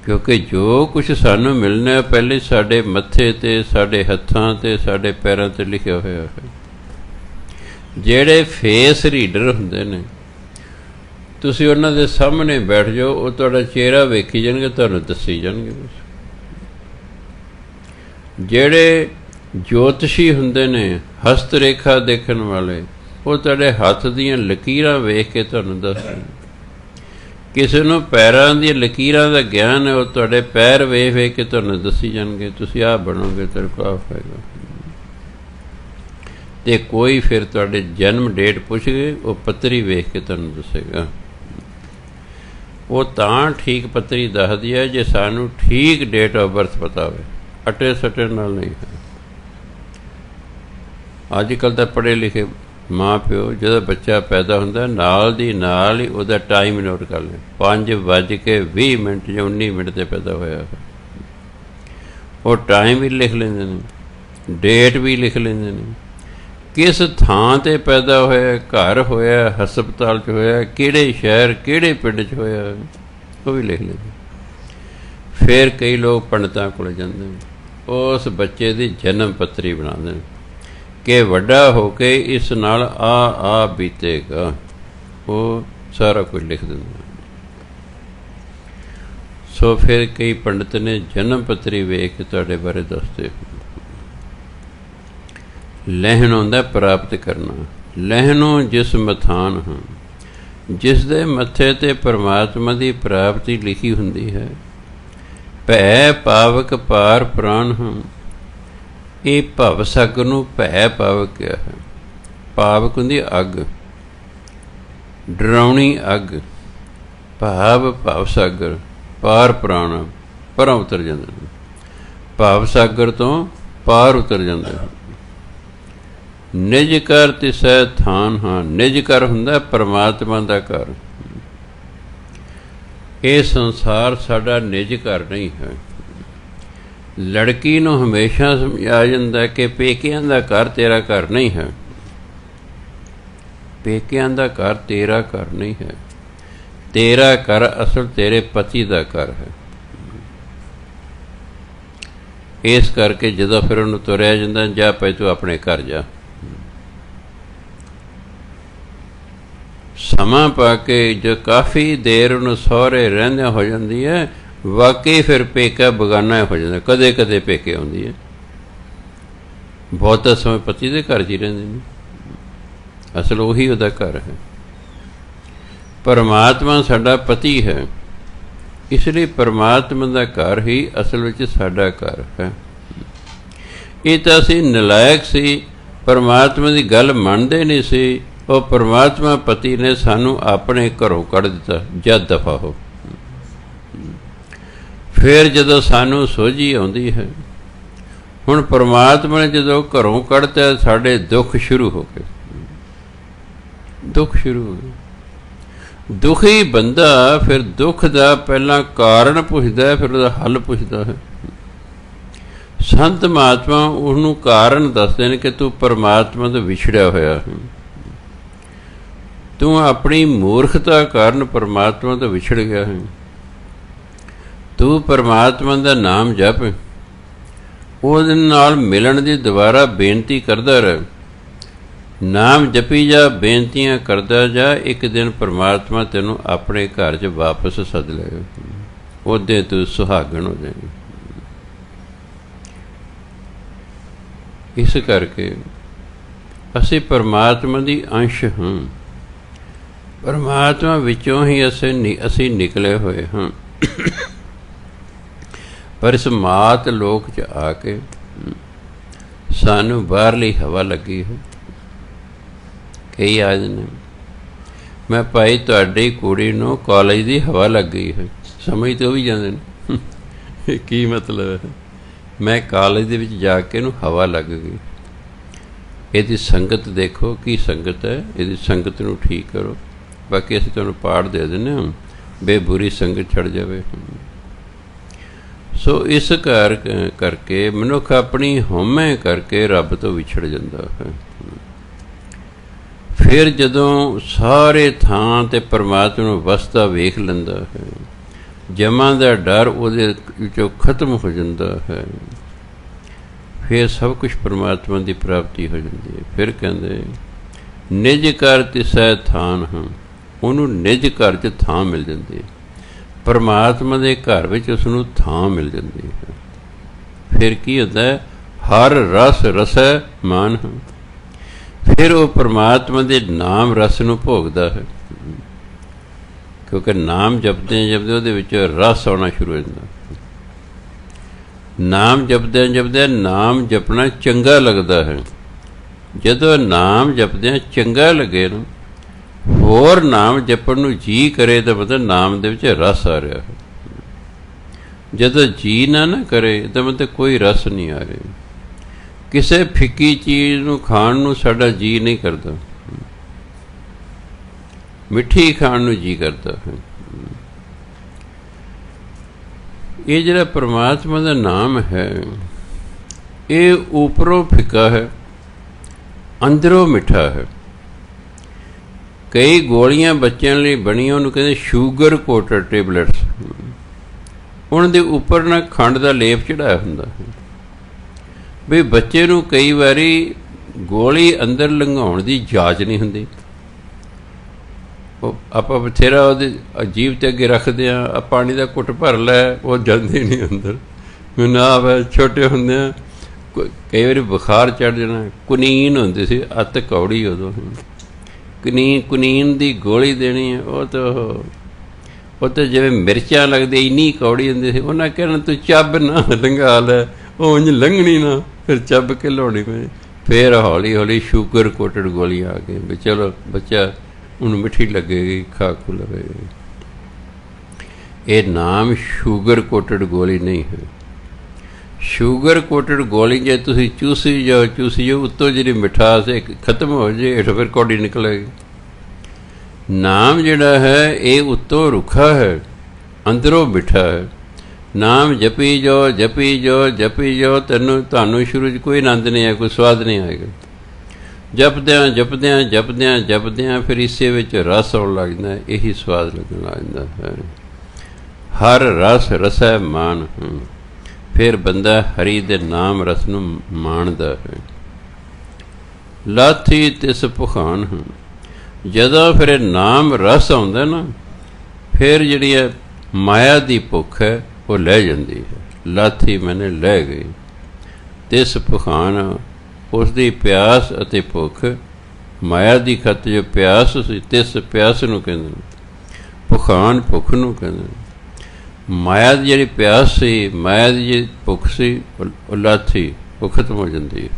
ਕਿਉਂਕਿ ਜੋ ਕੁਛ ਸਾਨੂੰ ਮਿਲਣਾ ਪਹਿਲੇ ਸਾਡੇ ਮੱਥੇ ਤੇ, ਸਾਡੇ ਹੱਥਾਂ ਤੇ, ਸਾਡੇ ਪੈਰਾਂ ਤੇ ਲਿਖਿਆ ਹੋਇਆ ਹੈ। ਜਿਹੜੇ ਫੇਸ ਰੀਡਰ ਹੁੰਦੇ ਨੇ, ਤੁਸੀਂ ਉਹਨਾਂ ਦੇ ਸਾਹਮਣੇ ਬੈਠ ਜਾਓ, ਉਹ ਤੁਹਾਡਾ ਚਿਹਰਾ ਵੇਖੀ ਜਾਣਗੇ, ਤੁਹਾਨੂੰ ਦੱਸੀ ਜਾਣਗੇ। ਜਿਹੜੇ ਜੋਤਸ਼ੀ ਹੁੰਦੇ ਨੇ, ਹਸਤ ਰੇਖਾ ਦੇਖਣ ਵਾਲੇ, ਉਹ ਤੁਹਾਡੇ ਹੱਥ ਦੀਆਂ ਲਕੀਰਾਂ ਵੇਖ ਕੇ ਤੁਹਾਨੂੰ ਦੱਸਦੇ। ਕਿਸੇ ਨੂੰ ਪੈਰਾਂ ਦੀਆਂ ਲਕੀਰਾਂ ਦਾ ਗਿਆਨ ਹੈ, ਉਹ ਤੁਹਾਡੇ ਪੈਰ ਵੇਖ ਵੇਖ ਕੇ ਤੁਹਾਨੂੰ ਦੱਸੀ ਜਾਣਗੇ, ਤੁਸੀਂ ਆਹ ਬਣੋਗੇ, ਤੇਰੇ ਕੋਲ ਆਹ ਹੋਏਗਾ। ਅਤੇ ਕੋਈ ਫਿਰ ਤੁਹਾਡੇ ਜਨਮ ਡੇਟ ਪੁੱਛ ਗਏ, ਉਹ ਪੱਤਰੀ ਵੇਖ ਕੇ ਤੁਹਾਨੂੰ ਦੱਸੇਗਾ। ਉਹ ਤਾਂ ਠੀਕ ਪੱਤਰੀ ਦੱਸਦੀ ਹੈ ਜੇ ਸਾਨੂੰ ਠੀਕ ਡੇਟ ਆਫ ਬਰਥ ਪਤਾ ਹੋਵੇ, ਅਟੇ ਸਟੇ ਨਾਲ ਨਹੀਂ ਹੈ। ਅੱਜ ਕੱਲ੍ਹ ਤਾਂ ਪੜ੍ਹੇ ਲਿਖੇ ਮਾਂ ਪਿਓ ਜਦੋਂ ਬੱਚਾ ਪੈਦਾ ਹੁੰਦਾ ਨਾਲ ਦੀ ਨਾਲ ਹੀ ਉਹਦਾ ਟਾਈਮ ਨੋਟ ਕਰ ਲੈ, 5:20 ਜਾਂ 19 'ਤੇ ਪੈਦਾ ਹੋਇਆ। ਉਹ ਟਾਈਮ ਵੀ ਲਿਖ ਲੈਂਦੇ ਨੇ, ਡੇਟ ਵੀ ਲਿਖ ਲੈਂਦੇ ਨੇ, ਕਿਸ ਥਾਂ 'ਤੇ ਪੈਦਾ ਹੋਇਆ, ਘਰ ਹੋਇਆ, ਹਸਪਤਾਲ 'ਚ ਹੋਇਆ, ਕਿਹੜੇ ਸ਼ਹਿਰ ਕਿਹੜੇ ਪਿੰਡ 'ਚ ਹੋਇਆ, ਉਹ ਵੀ ਲਿਖ ਲੈਂਦੇ। ਫਿਰ ਕਈ ਲੋਕ ਪੰਡਤਾਂ ਕੋਲ ਜਾਂਦੇ ਨੇ, ਉਸ ਬੱਚੇ ਦੀ ਜਨਮ ਪੱਤਰੀ ਬਣਾਉਂਦੇ ਨੇ ਕਿ ਵੱਡਾ ਹੋ ਕੇ ਇਸ ਨਾਲ ਆ ਬੀਤੇਗਾ, ਉਹ ਸਾਰਾ ਕੁਝ ਲਿਖ ਦਿੰਦਾ। ਸੋ ਫਿਰ ਕਈ ਪੰਡਤ ਨੇ ਜਨਮ ਪੱਤਰੀ ਵੇਖ ਕੇ ਤੁਹਾਡੇ ਬਾਰੇ ਦੱਸਦੇ। ਲਹਿਣ ਹੁੰਦਾ ਪ੍ਰਾਪਤ ਕਰਨਾ। ਲਹਿਣੋਂ ਜਿਸ ਮਥਾਨ ਹਾਂ, ਜਿਸ ਦੇ ਮੱਥੇ 'ਤੇ ਪਰਮਾਤਮਾ ਦੀ ਪ੍ਰਾਪਤੀ ਲਿਖੀ ਹੁੰਦੀ ਹੈ। ਭੈ ਪਾਵਕ ਪਾਰ ਪ੍ਰਾਣ ਹਾਂ, ਇਹ ਭਵ ਸਾਗਰ ਨੂੰ ਭੈ ਪਾਵਕ ਕਿਹਾ ਹੈ। ਪਾਵਕ ਹੁੰਦੀ ਅੱਗ, ਡਰਾਉਣੀ ਅੱਗ। ਭਾਵ ਭਵ ਸਾਗਰ, ਪਾਰ ਪ੍ਰਾਣ, ਪਰਾਂ ਉਤਰ ਜਾਂਦੇ ਨੇ, ਭਵ ਸਾਗਰ ਤੋਂ ਪਾਰ ਉਤਰ ਜਾਂਦੇ ਹਨ। ਨਿਜ ਕਰ ਤਿਸੈ ਥਾਨ ਹਾਂ, ਨਿਜ ਕਰ ਹੁੰਦਾ ਪਰਮਾਤਮਾ ਦਾ ਘਰ। ਇਹ ਸੰਸਾਰ ਸਾਡਾ ਨਿਜ ਘਰ ਨਹੀਂ ਹੈ। ਲੜਕੀ ਨੂੰ ਹਮੇਸ਼ਾ ਸਮਝਾਇਆ ਜਾਂਦਾ ਕਿ ਪੇਕਿਆਂ ਦਾ ਘਰ ਤੇਰਾ ਘਰ ਨਹੀਂ ਹੈ, ਪੇਕਿਆਂ ਦਾ ਘਰ ਤੇਰਾ ਘਰ ਨਹੀਂ ਹੈ, ਤੇਰਾ ਘਰ ਅਸਲ ਤੇਰੇ ਪਤੀ ਦਾ ਘਰ ਹੈ। ਇਸ ਕਰਕੇ ਜਦੋਂ ਫਿਰ ਉਹਨੂੰ ਤੁਰਿਆ ਜਾਂਦਾ, ਜਾ ਪਈ ਤੂੰ ਆਪਣੇ ਘਰ ਜਾ। ਸਮਾਂ ਪਾ ਕੇ ਜੋ ਕਾਫੀ ਦੇਰ ਉਹਨੂੰ ਸਹੁਰੇ ਰਹਿੰਦਿਆਂ ਹੋ ਜਾਂਦੀ ਹੈ, ਵਾਕਈ ਫਿਰ ਪੇਕਾ ਬੇਗਾਨਾ ਹੋ ਜਾਂਦਾ। ਕਦੇ ਕਦੇ ਪੇਕੇ ਆਉਂਦੀ ਹੈ, ਬਹੁਤਾ ਸਮੇਂ ਪਤੀ ਦੇ ਘਰ 'ਚ ਹੀ ਰਹਿੰਦੇ ਨੇ, ਅਸਲ ਉਹੀ ਉਹਦਾ ਘਰ ਹੈ। ਪਰਮਾਤਮਾ ਸਾਡਾ ਪਤੀ ਹੈ, ਇਸ ਲਈ ਪਰਮਾਤਮਾ ਦਾ ਘਰ ਹੀ ਅਸਲ ਵਿੱਚ ਸਾਡਾ ਘਰ ਹੈ। ਇਹ ਤਾਂ ਅਸੀਂ ਨਲਾਇਕ ਸੀ, ਪਰਮਾਤਮਾ ਦੀ ਗੱਲ ਮੰਨਦੇ ਨਹੀਂ ਸੀ। ਉਹ ਪਰਮਾਤਮਾ ਪਤੀ ਨੇ ਸਾਨੂੰ ਆਪਣੇ ਘਰੋਂ ਕੱਢ ਦਿੱਤਾ, ਜਦ ਦਫਾ ਹੋ। ਫਿਰ ਜਦੋਂ ਸਾਨੂੰ ਸੋਝੀ ਆਉਂਦੀ ਹੈ, ਹੁਣ ਪਰਮਾਤਮਾ ਨੇ ਜਦੋਂ ਘਰੋਂ ਕੱਢਤਾ, ਸਾਡੇ ਦੁੱਖ ਸ਼ੁਰੂ ਹੋ ਗਏ, ਦੁੱਖ ਸ਼ੁਰੂ ਹੋ ਗਏ। ਦੁਖੀ ਬੰਦਾ ਫਿਰ ਦੁੱਖ ਦਾ ਪਹਿਲਾਂ ਕਾਰਨ ਪੁੱਛਦਾ, ਫਿਰ ਉਹਦਾ ਹੱਲ ਪੁੱਛਦਾ ਹੈ। ਸੰਤ ਮਹਾਤਮਾ ਉਹਨੂੰ ਕਾਰਨ ਦੱਸਦੇ ਨੇ ਕਿ ਤੂੰ ਪਰਮਾਤਮਾ ਤੋਂ ਵਿਛੜਿਆ ਹੋਇਆ ਹੈ, ਤੂੰ ਆਪਣੀ ਮੂਰਖਤਾ ਕਾਰਨ ਪਰਮਾਤਮਾ ਤੋਂ ਵਿਛੜ ਗਿਆ ਹੈ। ਤੂੰ ਪਰਮਾਤਮਾ ਦਾ ਨਾਮ ਜਪ, ਉਹਦੇ ਨਾਲ ਮਿਲਣ ਦੀ ਦੁਬਾਰਾ ਬੇਨਤੀ ਕਰਦਾ ਰਹਿ। ਨਾਮ ਜਪੀ ਜਾ, ਬੇਨਤੀਆਂ ਕਰਦਾ ਜਾ, ਇੱਕ ਦਿਨ ਪਰਮਾਤਮਾ ਤੈਨੂੰ ਆਪਣੇ ਘਰ 'ਚ ਵਾਪਸ ਸੱਦ ਲਏਗਾ, ਉਹਦੇ ਤੂੰ ਸੁਹਾਗਣ ਹੋ ਜਾਏਗੀ। ਇਸ ਕਰਕੇ ਅਸੀਂ ਪਰਮਾਤਮਾ ਦੀ ਅੰਸ਼ ਹਾਂ, ਪਰਮਾਤਮਾ ਵਿੱਚੋਂ ਹੀ ਅਸੀਂ ਨਿਕਲੇ ਹੋਏ ਹਾਂ। ਪਰ ਇਸ ਮਾਤ ਲੋਕ 'ਚ ਆ ਕੇ ਸਾਨੂੰ ਬਾਹਰਲੀ ਹਵਾ ਲੱਗੀ ਹੈ। ਕਈ ਆਦਮੀ ਨੇ, ਮੈਂ ਭਾਈ ਤੁਹਾਡੀ ਕੁੜੀ ਨੂੰ ਕਾਲਜ ਦੀ ਹਵਾ ਲੱਗ ਗਈ ਹੈ, ਸਮਝ ਤੇ ਉਹ ਵੀ ਜਾਂਦੇ ਨੇ ਕੀ ਮਤਲਬ ਹੈ। ਮੈਂ ਕਾਲਜ ਦੇ ਵਿੱਚ ਜਾ ਕੇ ਇਹਨੂੰ ਹਵਾ ਲੱਗ ਗਈ। ਇਹਦੀ ਸੰਗਤ ਦੇਖੋ ਕੀ ਸੰਗਤ ਹੈ, ਇਹਦੀ ਸੰਗਤ ਨੂੰ ਠੀਕ ਕਰੋ। ਬਾਕੀ ਅਸੀਂ ਤੁਹਾਨੂੰ ਪਾਠ ਦੇ ਦਿੰਦੇ ਹਾਂ, ਬੇਬੁਰੀ ਸੰਗਤ ਛੱਡ ਜਾਵੇ। ਸੋ ਇਸ ਕਰਕੇ ਮਨੁੱਖ ਆਪਣੀ ਹਉਮੈ ਕਰਕੇ ਰੱਬ ਤੋਂ ਵਿਛੜ ਜਾਂਦਾ ਹੈ। ਫਿਰ ਜਦੋਂ ਸਾਰੇ ਥਾਂ 'ਤੇ ਪਰਮਾਤਮਾ ਨੂੰ ਵਸਦਾ ਵੇਖ ਲੈਂਦਾ ਹੈ, ਜਮਾਂ ਦਾ ਡਰ ਉਹਦੇ ਵਿੱਚੋਂ ਖਤਮ ਹੋ ਜਾਂਦਾ ਹੈ, ਫਿਰ ਸਭ ਕੁਛ ਪਰਮਾਤਮਾ ਦੀ ਪ੍ਰਾਪਤੀ ਹੋ ਜਾਂਦੀ ਹੈ। ਫਿਰ ਕਹਿੰਦੇ ਨਿਜ ਘਰ ਤਿਸੈ ਥਾਨ ਹਾਂ, ਉਹਨੂੰ ਨਿਜ ਘਰ 'ਚ ਥਾਂ ਮਿਲ ਜਾਂਦੀ ਹੈ, ਪਰਮਾਤਮਾ ਦੇ ਘਰ ਵਿੱਚ ਉਸ ਨੂੰ ਥਾਂ ਮਿਲ ਜਾਂਦੀ ਹੈ। ਫਿਰ ਕੀ ਹੁੰਦਾ ਹੈ? ਹਰ ਰਸ ਰਸੈ ਮਾਨ ਹਾਂ, ਫਿਰ ਉਹ ਪਰਮਾਤਮਾ ਦੇ ਨਾਮ ਰਸ ਨੂੰ ਭੋਗਦਾ ਹੈ, ਕਿਉਂਕਿ ਨਾਮ ਜਪਦੇ ਜਪਦੇ ਉਹਦੇ ਵਿੱਚ ਰਸ ਆਉਣਾ ਸ਼ੁਰੂ ਹੋ ਜਾਂਦਾ। ਨਾਮ ਜਪਦਿਆਂ ਜਪਦਿਆਂ ਨਾਮ ਜਪਣਾ ਚੰਗਾ ਲੱਗਦਾ ਹੈ। ਜਦੋਂ ਨਾਮ ਜਪਦਿਆਂ ਚੰਗਾ ਲੱਗੇ ਨਾ, ਹੋਰ ਨਾਮ ਜਪਣ ਨੂੰ ਜੀ ਕਰੇ ਤਾਂ ਮਤਲਬ ਨਾਮ ਦੇ ਵਿੱਚ ਰਸ ਆ ਰਿਹਾ ਹੈ। ਜਦੋਂ ਜੀ ਨਾ ਕਰੇ ਤਾਂ ਮਤਲਬ ਕੋਈ ਰਸ ਨਹੀਂ ਆ ਰਿਹਾ। ਕਿਸੇ ਫਿੱਕੀ ਚੀਜ਼ ਨੂੰ ਖਾਣ ਨੂੰ ਸਾਡਾ ਜੀ ਨਹੀਂ ਕਰਦਾ, ਮਿੱਠੀ ਖਾਣ ਨੂੰ ਜੀ ਕਰਦਾ ਹੈ। ਇਹ ਜਿਹੜਾ ਪਰਮਾਤਮਾ ਦਾ ਨਾਮ ਹੈ, ਇਹ ਉੱਪਰੋਂ ਫਿੱਕਾ ਹੈ, ਅੰਦਰੋਂ ਮਿੱਠਾ ਹੈ। ਕਈ ਗੋਲੀਆਂ ਬੱਚਿਆਂ ਲਈ ਬਣੀਆਂ, ਉਹਨੂੰ ਕਹਿੰਦੇ ਸ਼ੂਗਰ ਕੋਟਡ ਟੇਬਲੇਟਸ, ਉਹਨਾਂ ਦੇ ਉੱਪਰ ਨਾ ਖੰਡ ਦਾ ਲੇਪ ਚੜਾਇਆ ਹੁੰਦਾ ਹੈ। ਵੀ ਬੱਚੇ ਨੂੰ ਕਈ ਵਾਰੀ ਗੋਲੀ ਅੰਦਰ ਲੰਘਾਉਣ ਦੀ ਜਾਚ ਨਹੀਂ ਹੁੰਦੀ, ਉਹ ਆਪਾਂ ਬਥੇਰਾ ਉਹਦੇ ਅਜੀਬ 'ਤੇ ਅੱਗੇ ਰੱਖਦੇ ਹਾਂ, ਪਾਣੀ ਦਾ ਘੁੱਟ ਭਰ ਲੈ, ਉਹ ਜਾਂਦੀ ਨਹੀਂ ਅੰਦਰ। ਮੈਨੂੰ ਆਪ ਛੋਟੇ ਹੁੰਦਿਆਂ ਕਈ ਵਾਰੀ ਬੁਖਾਰ ਚੜ੍ਹ ਜਾਣਾ, ਕੁਨੀਨ ਹੁੰਦੀ ਸੀ, ਅੱਤ ਕੌੜੀ ਉਦੋਂ, ਕੁਨੀਨ ਦੀ ਗੋਲੀ ਦੇਣੀ ਹੈ, ਉਹ ਤਾਂ ਜਿਵੇਂ ਮਿਰਚਾਂ ਲੱਗਦੀ ਇੰਨੀ ਕੌੜੀ ਹੁੰਦੀ ਸੀ। ਉਹਨਾਂ ਕਹਿਣਾ ਤੂੰ ਚੱਬ ਨਾ ਲੰਘਾ ਲੈ, ਉਹ ਉਂਝ ਲੰਘਣੀ ਨਾ, ਫਿਰ ਚੱਬ ਕੇ ਲਾਉਣੀ ਪਈ। ਫਿਰ ਹੌਲੀ ਹੌਲੀ ਸ਼ੂਗਰ ਕੋਟਡ ਗੋਲੀਆਂ ਆ ਗਈ, ਵੀ ਚਲੋ ਬੱਚਾ ਉਹਨੂੰ ਮਿੱਠੀ ਲੱਗੇਗੀ, ਖਾ ਖੂ ਲਵੇਗੀ। ਇਹ ਨਾਮ ਸ਼ੂਗਰ ਕੋਟਡ ਗੋਲੀ ਨਹੀਂ ਹੈ। ਸ਼ੂਗਰ ਕੋਟਡ ਗੋਲੀ ਜੇ ਤੁਸੀਂ ਚੂਸੀ ਜਾਓ ਉੱਤੋਂ ਜਿਹੜੀ ਮਿਠਾਸ ਖਤਮ ਹੋ ਜਾਏ, ਹੇਠੋਂ ਫਿਰ ਕੌੜੀ ਨਿਕਲੇਗੀ। ਨਾਮ ਜਿਹੜਾ ਹੈ ਇਹ ਉੱਤੋਂ ਰੁੱਖਾ ਹੈ, ਅੰਦਰੋਂ ਮਿੱਠਾ ਹੈ। ਨਾਮ ਜਪੀ ਜਾਓ ਜਪੀ ਜਾਓ ਜਪੀ ਜਾਓ, ਤੁਹਾਨੂੰ ਸ਼ੁਰੂ 'ਚ ਕੋਈ ਆਨੰਦ ਨਹੀਂ ਆਇਆ, ਕੋਈ ਸਵਾਦ ਨਹੀਂ ਆਏਗਾ। ਜਪਦਿਆਂ ਜਪਦਿਆਂ ਜਪਦਿਆਂ ਜਪਦਿਆਂ ਫਿਰ ਇਸੇ ਵਿੱਚ ਰਸ ਆਉਣ ਲੱਗ ਜਾਂਦਾ, ਇਹੀ ਸਵਾਦ ਲੱਗਣ ਲੱਗ ਜਾਂਦਾ ਹੈ। ਹਰ ਰਸ ਰਸੈ ਮਾਨ, ਫਿਰ ਬੰਦਾ ਹਰੀ ਦੇ ਨਾਮ ਰਸ ਨੂੰ ਮਾਣਦਾ ਹੈ। ਲਾਥੀ ਤਿਸ ਭੁਖਾਨ, ਜਦੋਂ ਫਿਰ ਨਾਮ ਰਸ ਆਉਂਦਾ ਨਾ, ਫਿਰ ਜਿਹੜੀ ਹੈ ਮਾਇਆ ਦੀ ਭੁੱਖ ਹੈ ਉਹ ਲੈ ਜਾਂਦੀ ਹੈ। ਲਾਥੀ ਮੈਨੇ ਲੈ ਗਈ, ਤਿਸ ਭੁਖਾਨ, ਉਸ ਦੀ ਪਿਆਸ ਅਤੇ ਭੁੱਖ, ਮਾਇਆ ਦੀ ਖਤ ਜੋ ਪਿਆਸ ਸੀ, ਤਿਸ ਪਿਆਸ ਨੂੰ ਕਹਿੰਦੇ, ਭੁਖਾਨ ਭੁੱਖ ਨੂੰ ਕਹਿੰਦੇ। ਮਾਇਆ ਦੀ ਜਿਹੜੀ ਪਿਆਸ ਸੀ, ਮਾਇਆ ਦੀ ਜਿਹੜੀ ਭੁੱਖ ਸੀ, ਉਹ ਲਾਥੀ, ਉਹ ਖਤਮ ਹੋ ਜਾਂਦੀ ਹੈ।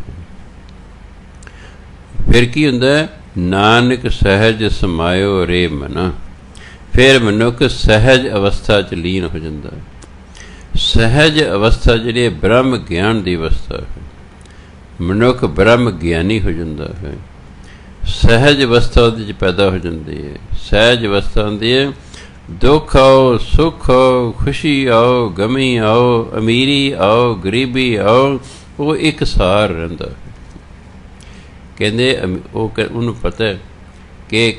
ਫਿਰ ਕੀ ਹੁੰਦਾ? ਨਾਨਕ ਸਹਿਜ ਸਮਾਇਓ ਰੇ ਮਨਾ, ਫਿਰ ਮਨੁੱਖ ਸਹਿਜ ਅਵਸਥਾ 'ਚ ਲੀਨ ਹੋ ਜਾਂਦਾ ਹੈ। ਸਹਿਜ ਅਵਸਥਾ ਜਿਹੜੀ ਹੈ ਬ੍ਰਹਮ ਗਿਆਨ ਦੀ ਅਵਸਥਾ ਹੈ, ਮਨੁੱਖ ਬ੍ਰਹਮ ਗਿਆਨੀ ਹੋ ਜਾਂਦਾ ਹੈ। ਸਹਿਜ ਅਵਸਥਾ ਉਹਦੇ 'ਚ ਪੈਦਾ ਹੋ ਜਾਂਦੀ ਹੈ। ਸਹਿਜ ਅਵਸਥਾ ਹੁੰਦੀ ਹੈ ਦੁੱਖ ਆਓ ਸੁੱਖ ਆਓ, ਖੁਸ਼ੀ ਆਓ ਗਮੀ ਆਓ, ਅਮੀਰੀ ਆਓ ਗਰੀਬੀ ਆਓ, ਉਹ ਇੱਕ ਸਾਰ ਰਹਿੰਦਾ। ਕਹਿੰਦੇ ਉਹਨੂੰ ਪਤਾ ਕਿ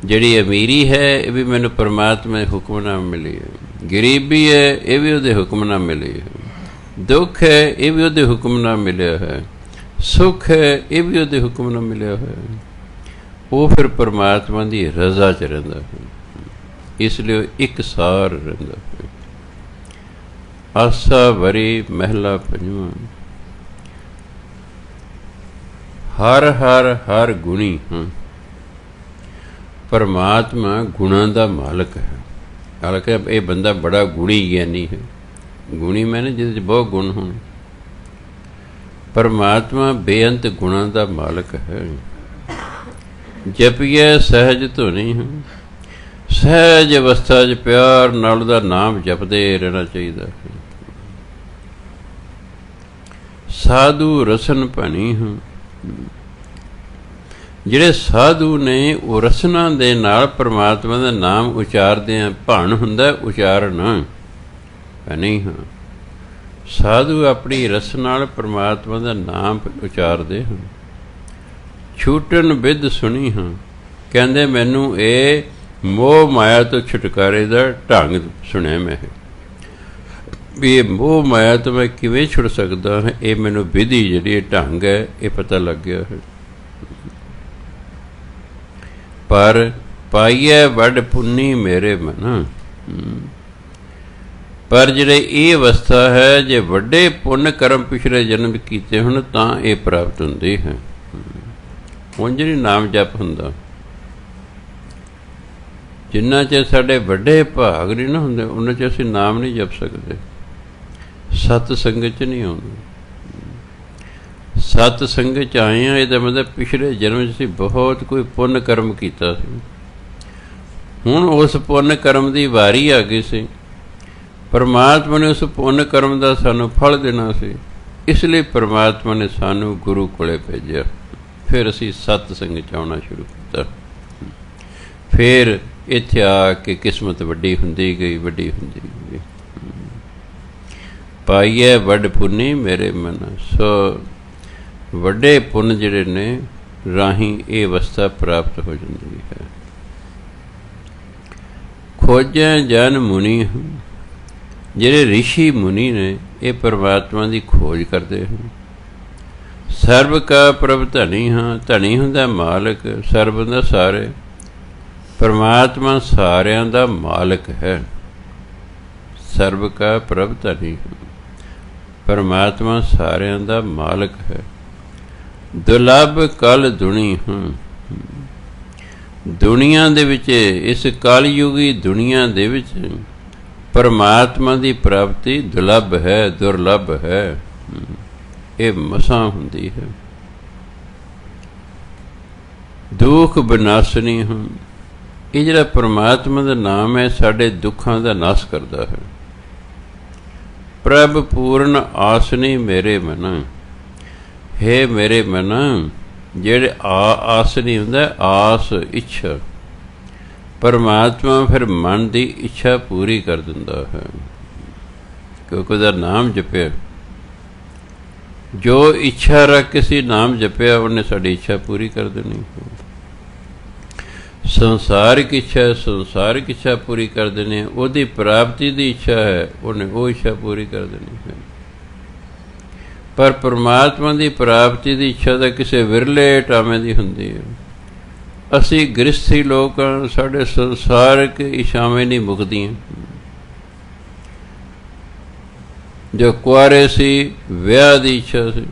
ਜਿਹੜੀ ਅਮੀਰੀ ਹੈ ਇਹ ਵੀ ਮੈਨੂੰ ਪਰਮਾਤਮਾ ਦੇ ਹੁਕਮ ਨਾਲ ਮਿਲੀ ਹੈ, ਗਰੀਬੀ ਹੈ ਇਹ ਵੀ ਉਹਦੇ ਹੁਕਮ ਨਾਲ ਮਿਲੀ ਹੈ, ਦੁੱਖ ਹੈ ਇਹ ਵੀ ਉਹਦੇ ਹੁਕਮ ਨਾਲ ਮਿਲਿਆ ਹੈ, ਸੁੱਖ ਹੈ ਇਹ ਵੀ ਉਹਦੇ ਹੁਕਮ ਨਾਲ ਮਿਲਿਆ ਹੋਇਆ। ਉਹ ਫਿਰ ਪਰਮਾਤਮਾ ਦੀ ਰਜ਼ਾ 'ਚ ਰਹਿੰਦਾ ਹੈ, ਇਸ ਲਈ ਇੱਕ ਸਾਰ ਰਹਿੰਦਾ ਹੈ। ਆਸਾ ਵਰੀ ਮਹਿਲਾ ਪੰਜਵਾਂ। ਹਰ ਹਰ ਹਰ ਗੁਣੀ, ਪਰਮਾਤਮਾ ਗੁਣਾਂ ਦਾ ਮਾਲਕ ਹੈ। ਹਾਲਾਂਕਿ ਇਹ ਬੰਦਾ ਬੜਾ ਗੁਣੀ ਗਿਆਨੀ ਹੈ। ਗੁਣੀ ਮੈਨੇ ਜਿਹਦੇ 'ਚ ਬਹੁਤ ਗੁਣ ਹੋਣ। ਪਰਮਾਤਮਾ ਬੇਅੰਤ ਗੁਣਾਂ ਦਾ ਮਾਲਕ ਹੈ। ਜਪੀਏ ਸਹਿਜ ਧੁਨੀ, ਸਹਿਜ ਅਵਸਥਾ 'ਚ ਪਿਆਰ ਨਾਲ ਉਹਦਾ ਨਾਮ ਜਪਦੇ ਰਹਿਣਾ ਚਾਹੀਦਾ ਹੈ। ਸਾਧੂ ਰਸਨ ਭਣੀ, ਜਿਹੜੇ ਸਾਧੂ ਨੇ ਉਹ ਰਸਨਾ ਦੇ ਨਾਲ ਪਰਮਾਤਮਾ ਦਾ ਨਾਮ ਉਚਾਰਦੇ ਆ। ਭਣ ਹੁੰਦਾ ਉਚਾਰਨ, ਨਹੀਂ ਹਾਂ। ਸਾਧੂ ਆਪਣੀ ਰਸ ਨਾਲ ਪਰਮਾਤਮਾ ਦਾ ਨਾਮ ਉਚਾਰਦੇ ਹਨ। ਛੂਟਨ ਵਿਦ ਸੁਣੀ ਹਾਂ, ਕਹਿੰਦੇ ਮੈਨੂੰ ਇਹ ਮੋਹ ਮਾਇਆ ਤੋਂ ਛੁਟਕਾਰੇ ਦਾ ਢੰਗ ਸੁਣਿਆ ਮੈਂ, ਵੀ ਇਹ ਮੋਹ ਮਾਇਆ ਤੋਂ ਮੈਂ ਕਿਵੇਂ ਛੁੱਟ ਸਕਦਾ ਹਾਂ, ਇਹ ਮੈਨੂੰ ਵਿਧੀ ਜਿਹੜੀ ਢੰਗ ਹੈ ਇਹ ਪਤਾ ਲੱਗ ਗਿਆ ਹੈ। ਪਰ ਪਾਈਐ ਵੱਡ ਪੁੰਨੀ ਮੇਰੇ ਮਨ, ਪਰ ਜਿਹੜੇ ਇਹ ਅਵਸਥਾ ਹੈ, ਜੇ ਵੱਡੇ ਪੁੰਨ ਕਰਮ ਪਿਛਲੇ ਜਨਮ ਕੀਤੇ ਹੁਣ ਤਾਂ ਇਹ ਪ੍ਰਾਪਤ ਹੁੰਦੀ ਹੈ। ਉਂਝ ਨਹੀਂ ਨਾਮ ਜਪ ਹੁੰਦਾ, ਜਿੰਨਾ ਚਿਰ ਸਾਡੇ ਵੱਡੇ ਭਾਗ ਨਹੀਂ ਨਾ ਹੁੰਦੇ ਉਹਨਾਂ 'ਚ ਅਸੀਂ ਨਾਮ ਨਹੀਂ ਜਪ ਸਕਦੇ। ਸਤ ਸੰਗਤ 'ਚ ਨਹੀਂ ਆਉਂਦੇ। ਸਤ ਸੰਗਤ 'ਚ ਆਏ ਹਾਂ, ਇਹਦਾ ਮਤਲਬ ਪਿਛਲੇ ਜਨਮ 'ਚ ਅਸੀਂ ਬਹੁਤ ਕੋਈ ਪੁੰਨ ਕਰਮ ਕੀਤਾ ਸੀ। ਹੁਣ ਉਸ ਪੁੰਨ ਕਰਮ ਦੀ ਵਾਰੀ ਆ ਗਈ ਸੀ। ਪਰਮਾਤਮਾ ਨੇ ਉਸ ਪੁੰਨ ਕਰਮ ਦਾ ਸਾਨੂੰ ਫਲ ਦੇਣਾ ਸੀ, ਇਸ ਲਈ ਪਰਮਾਤਮਾ ਨੇ ਸਾਨੂੰ ਗੁਰੂ ਕੋਲੇ ਭੇਜਿਆ। ਫਿਰ ਅਸੀਂ ਸਤ ਸੰਗਤ 'ਚ ਆਉਣਾ ਸ਼ੁਰੂ ਕੀਤਾ। ਫਿਰ ਇੱਥੇ ਆ ਕੇ ਕਿਸਮਤ ਵੱਡੀ ਹੁੰਦੀ ਗਈ, ਵੱਡੀ ਹੁੰਦੀ ਗਈ। ਪਾਈਏ ਵੱਡ ਪੁੰਨੀ ਮੇਰੇ ਮਨ, ਸੋ ਵੱਡੇ ਪੁੰਨ ਜਿਹੜੇ ਨੇ ਰਾਹੀਂ ਇਹ ਅਵਸਥਾ ਪ੍ਰਾਪਤ ਹੋ ਜਾਂਦੀ ਹੈ। ਖੋਜੈ ਜਨ ਮੁਨੀ, ਜਿਹੜੇ ਰਿਸ਼ੀ ਮੁਨੀ ਨੇ ਇਹ ਪਰਮਾਤਮਾ ਦੀ ਖੋਜ ਕਰਦੇ ਹਨ। ਸਰਬ ਕਾ ਪ੍ਰਭ ਧਨੀ ਹਾਂ, ਧਨੀ ਹੁੰਦਾ ਮਾਲਕ, ਸਰਬ ਦਾ ਸਾਰੇ। ਪਰਮਾਤਮਾ ਸਾਰਿਆਂ ਦਾ ਮਾਲਕ ਹੈ। ਸਰਬ ਕਾ ਪ੍ਰਭ ਧਨੀ, ਪਰਮਾਤਮਾ ਸਾਰਿਆਂ ਦਾ ਮਾਲਕ ਹੈ। ਦੁਲੱਭ ਕਲ ਦੁਨੀ ਹਾਂ, ਦੁਨੀਆ ਦੇ ਵਿੱਚ, ਇਸ ਕਲਯੁਗੀ ਦੁਨੀਆ ਦੇ ਵਿੱਚ ਪਰਮਾਤਮਾ ਦੀ ਪ੍ਰਾਪਤੀ ਦੁਲੱਭ ਹੈ, ਦੁਰਲੱਭ ਹੈ। ਇਹ ਮਸਾਂ ਹੁੰਦੀ ਹੈ। ਦੁੱਖ ਵਿਨਾਸ਼ਨੀ ਹਾਂ, ਇਹ ਜਿਹੜਾ ਪਰਮਾਤਮਾ ਦਾ ਨਾਮ ਹੈ ਸਾਡੇ ਦੁੱਖਾਂ ਦਾ ਨਾਸ਼ ਕਰਦਾ ਹੈ। ਪ੍ਰਭ ਪੂਰਨ ਆਸਨੀ ਮੇਰੇ ਮਨ, ਹੇ ਮੇਰੇ ਮਨ, ਜਿਹੜੇ ਆਸਨੀ ਹੁੰਦਾ ਆਸ ਇੱਛਾ, ਪਰਮਾਤਮਾ ਫਿਰ ਮਨ ਦੀ ਇੱਛਾ ਪੂਰੀ ਕਰ ਦਿੰਦਾ ਹੈ। ਕਿਉਂਕਿ ਉਹਦਾ ਨਾਮ ਜਪਿਆ, ਜੋ ਇੱਛਾ ਰੱਖ ਕੇ ਸੀ ਨਾਮ ਜਪਿਆ, ਉਹਨੇ ਸਾਡੀ ਇੱਛਾ ਪੂਰੀ ਕਰ ਦੇਣੀ। ਸੰਸਾਰਿਕ ਇੱਛਾ, ਸੰਸਾਰਿਕ ਇੱਛਾ ਪੂਰੀ ਕਰ ਦੇਣੀ। ਉਹਦੀ ਪ੍ਰਾਪਤੀ ਦੀ ਇੱਛਾ ਹੈ, ਉਹਨੇ ਉਹ ਇੱਛਾ ਪੂਰੀ ਕਰ ਦੇਣੀ ਹੈ। ਪਰ ਪਰਮਾਤਮਾ ਦੀ ਪ੍ਰਾਪਤੀ ਦੀ ਇੱਛਾ ਤਾਂ ਕਿਸੇ ਵਿਰਲੇ ਟਾਵੇਂ ਦੀ ਹੁੰਦੀ ਹੈ। ਅਸੀਂ ਗ੍ਰਸਥੀ ਲੋਕ, ਸਾਡੇ ਸੰਸਾਰਿਕ ਇੱਛਾਵਾਂ ਨਹੀਂ ਮੁੱਕਦੀਆਂ। ਜੋ ਕੁਆਰੇ ਸੀ ਵਿਆਹ ਦੀ ਇੱਛਾ ਸੀ,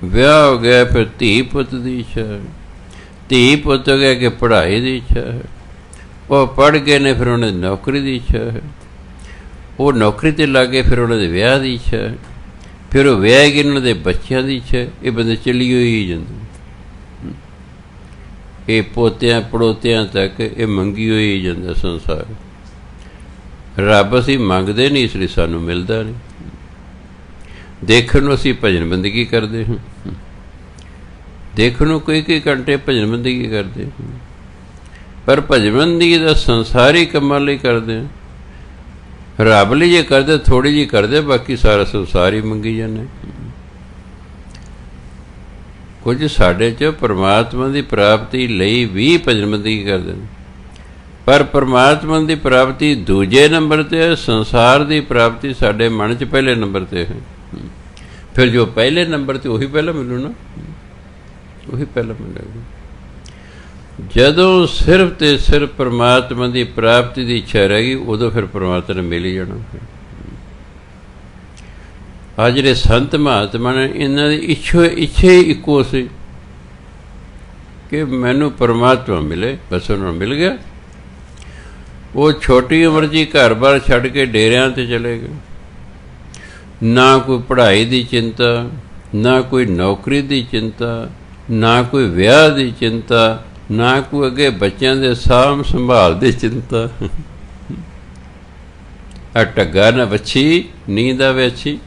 ਵਿਆਹ ਹੋ ਗਿਆ ਫਿਰ ਧੀ ਪੁੱਤ ਦੀ ਇੱਛਾ ਹੈ, ਧੀ ਪੁੱਤ ਹੋ ਗਿਆ ਕਿ ਪੜ੍ਹਾਈ ਦੀ ਇੱਛਾ ਹੈ, ਉਹ ਪੜ੍ਹ ਗਏ ਨੇ ਫਿਰ ਉਹਨਾਂ ਦੀ ਨੌਕਰੀ ਦੀ ਇੱਛਾ ਹੈ, ਉਹ ਨੌਕਰੀ 'ਤੇ ਲੱਗ ਗਏ ਫਿਰ ਉਹਨਾਂ ਦੇ ਵਿਆਹ ਦੀ ਇੱਛਾ ਹੈ, ਫਿਰ ਉਹ ਵਿਆਹ ਗਏ ਉਹਨਾਂ ਦੇ ਬੱਚਿਆਂ ਦੀ ਇੱਛਾ ਹੈ। ਇਹ ਬੰਦੇ ਚੱਲੀ ਹੋਈ ਜਾਂਦੇ, ਇਹ ਪੋਤਿਆਂ ਪੜੋਤਿਆਂ ਤੱਕ ਇਹ ਮੰਗੀ ਹੋਈ ਜਾਂਦਾ ਸੰਸਾਰ। ਰੱਬ ਅਸੀਂ ਮੰਗਦੇ ਨਹੀਂ, ਇਸ ਲਈ ਸਾਨੂੰ ਮਿਲਦਾ ਨਹੀਂ। ਦੇਖਣ ਨੂੰ ਅਸੀਂ ਭਜਨ ਬੰਦਗੀ ਕਰਦੇ ਹਾਂ, ਦੇਖਣ ਨੂੰ ਕਈ ਘੰਟੇ ਭਜਨ ਬੰਦਗੀ ਕਰਦੇ ਹਾਂ, ਪਰ ਭਜਨ ਬੰਦਗੀ ਦਾ ਸੰਸਾਰੀ ਕੰਮਾਂ ਲਈ ਕਰਦੇ ਹਾਂ। ਰੱਬ ਲਈ ਜੇ ਕਰਦੇ ਥੋੜ੍ਹੀ ਜਿਹੀ ਕਰਦੇ, ਬਾਕੀ ਸਾਰਾ ਸੰਸਾਰ ਹੀ ਮੰਗੀ ਜਾਂਦੇ। ਕੁਝ ਸਾਡੇ 'ਚ ਪਰਮਾਤਮਾ ਦੀ ਪ੍ਰਾਪਤੀ ਲਈ ਵੀ ਭਜਨ ਬੰਦਗੀ ਕਰਦੇ ਨੇ, ਪਰ ਪਰਮਾਤਮਾ ਦੀ ਪ੍ਰਾਪਤੀ ਦੂਜੇ ਨੰਬਰ 'ਤੇ ਹੈ, ਸੰਸਾਰ ਦੀ ਪ੍ਰਾਪਤੀ ਸਾਡੇ ਮਨ 'ਚ ਪਹਿਲੇ ਨੰਬਰ 'ਤੇ ਹੈ। ਫਿਰ ਜੋ ਪਹਿਲੇ ਨੰਬਰ 'ਤੇ ਉਹੀ ਪਹਿਲਾਂ ਮਿਲੂ ਨਾ, ਉਹੀ ਪਹਿਲਾਂ ਮਿਲੇਗਾ। ਜਦੋਂ ਸਿਰਫ ਤੇ ਸਿਰਫ ਪਰਮਾਤਮਾ ਦੀ ਪ੍ਰਾਪਤੀ ਦੀ ਇੱਛਾ ਰਹੇਗੀ, ਉਦੋਂ ਫਿਰ ਪਰਮਾਤਮਾ ਨੇ ਮਿਲ ਹੀ ਜਾਣਾ। ਆ ਜਿਹੜੇ ਸੰਤ ਮਹਾਤਮਾ ਨੇ, ਇਹਨਾਂ ਦੀ ਇੱਛਾ ਹੀ ਇੱਕੋ ਸੀ ਕਿ ਮੈਨੂੰ ਪਰਮਾਤਮਾ ਮਿਲੇ, ਬਸ ਉਹਨਾਂ ਨੂੰ ਮਿਲ ਗਿਆ। ਉਹ ਛੋਟੀ ਉਮਰ 'ਚ ਹੀ ਘਰ-ਬਾਰ ਛੱਡ ਕੇ ਡੇਰਿਆਂ 'ਤੇ ਚਲੇ ਗਏ। ਨਾ ਕੋਈ ਪੜ੍ਹਾਈ ਦੀ ਚਿੰਤਾ, ਨਾ ਕੋਈ ਨੌਕਰੀ ਦੀ ਚਿੰਤਾ, ਨਾ ਕੋਈ ਵਿਆਹ ਦੀ ਚਿੰਤਾ, ਨਾ ਕੋਈ ਅੱਗੇ ਬੱਚਿਆਂ ਦੇ ਸਾਂਭ ਸੰਭਾਲ ਦੀ ਚਿੰਤਾ। ਆ ਢੱਗਾ ਨਾ ਵੱਛੀ ਨੀਂਦ ਆਵੇ ਅੱਛੀ।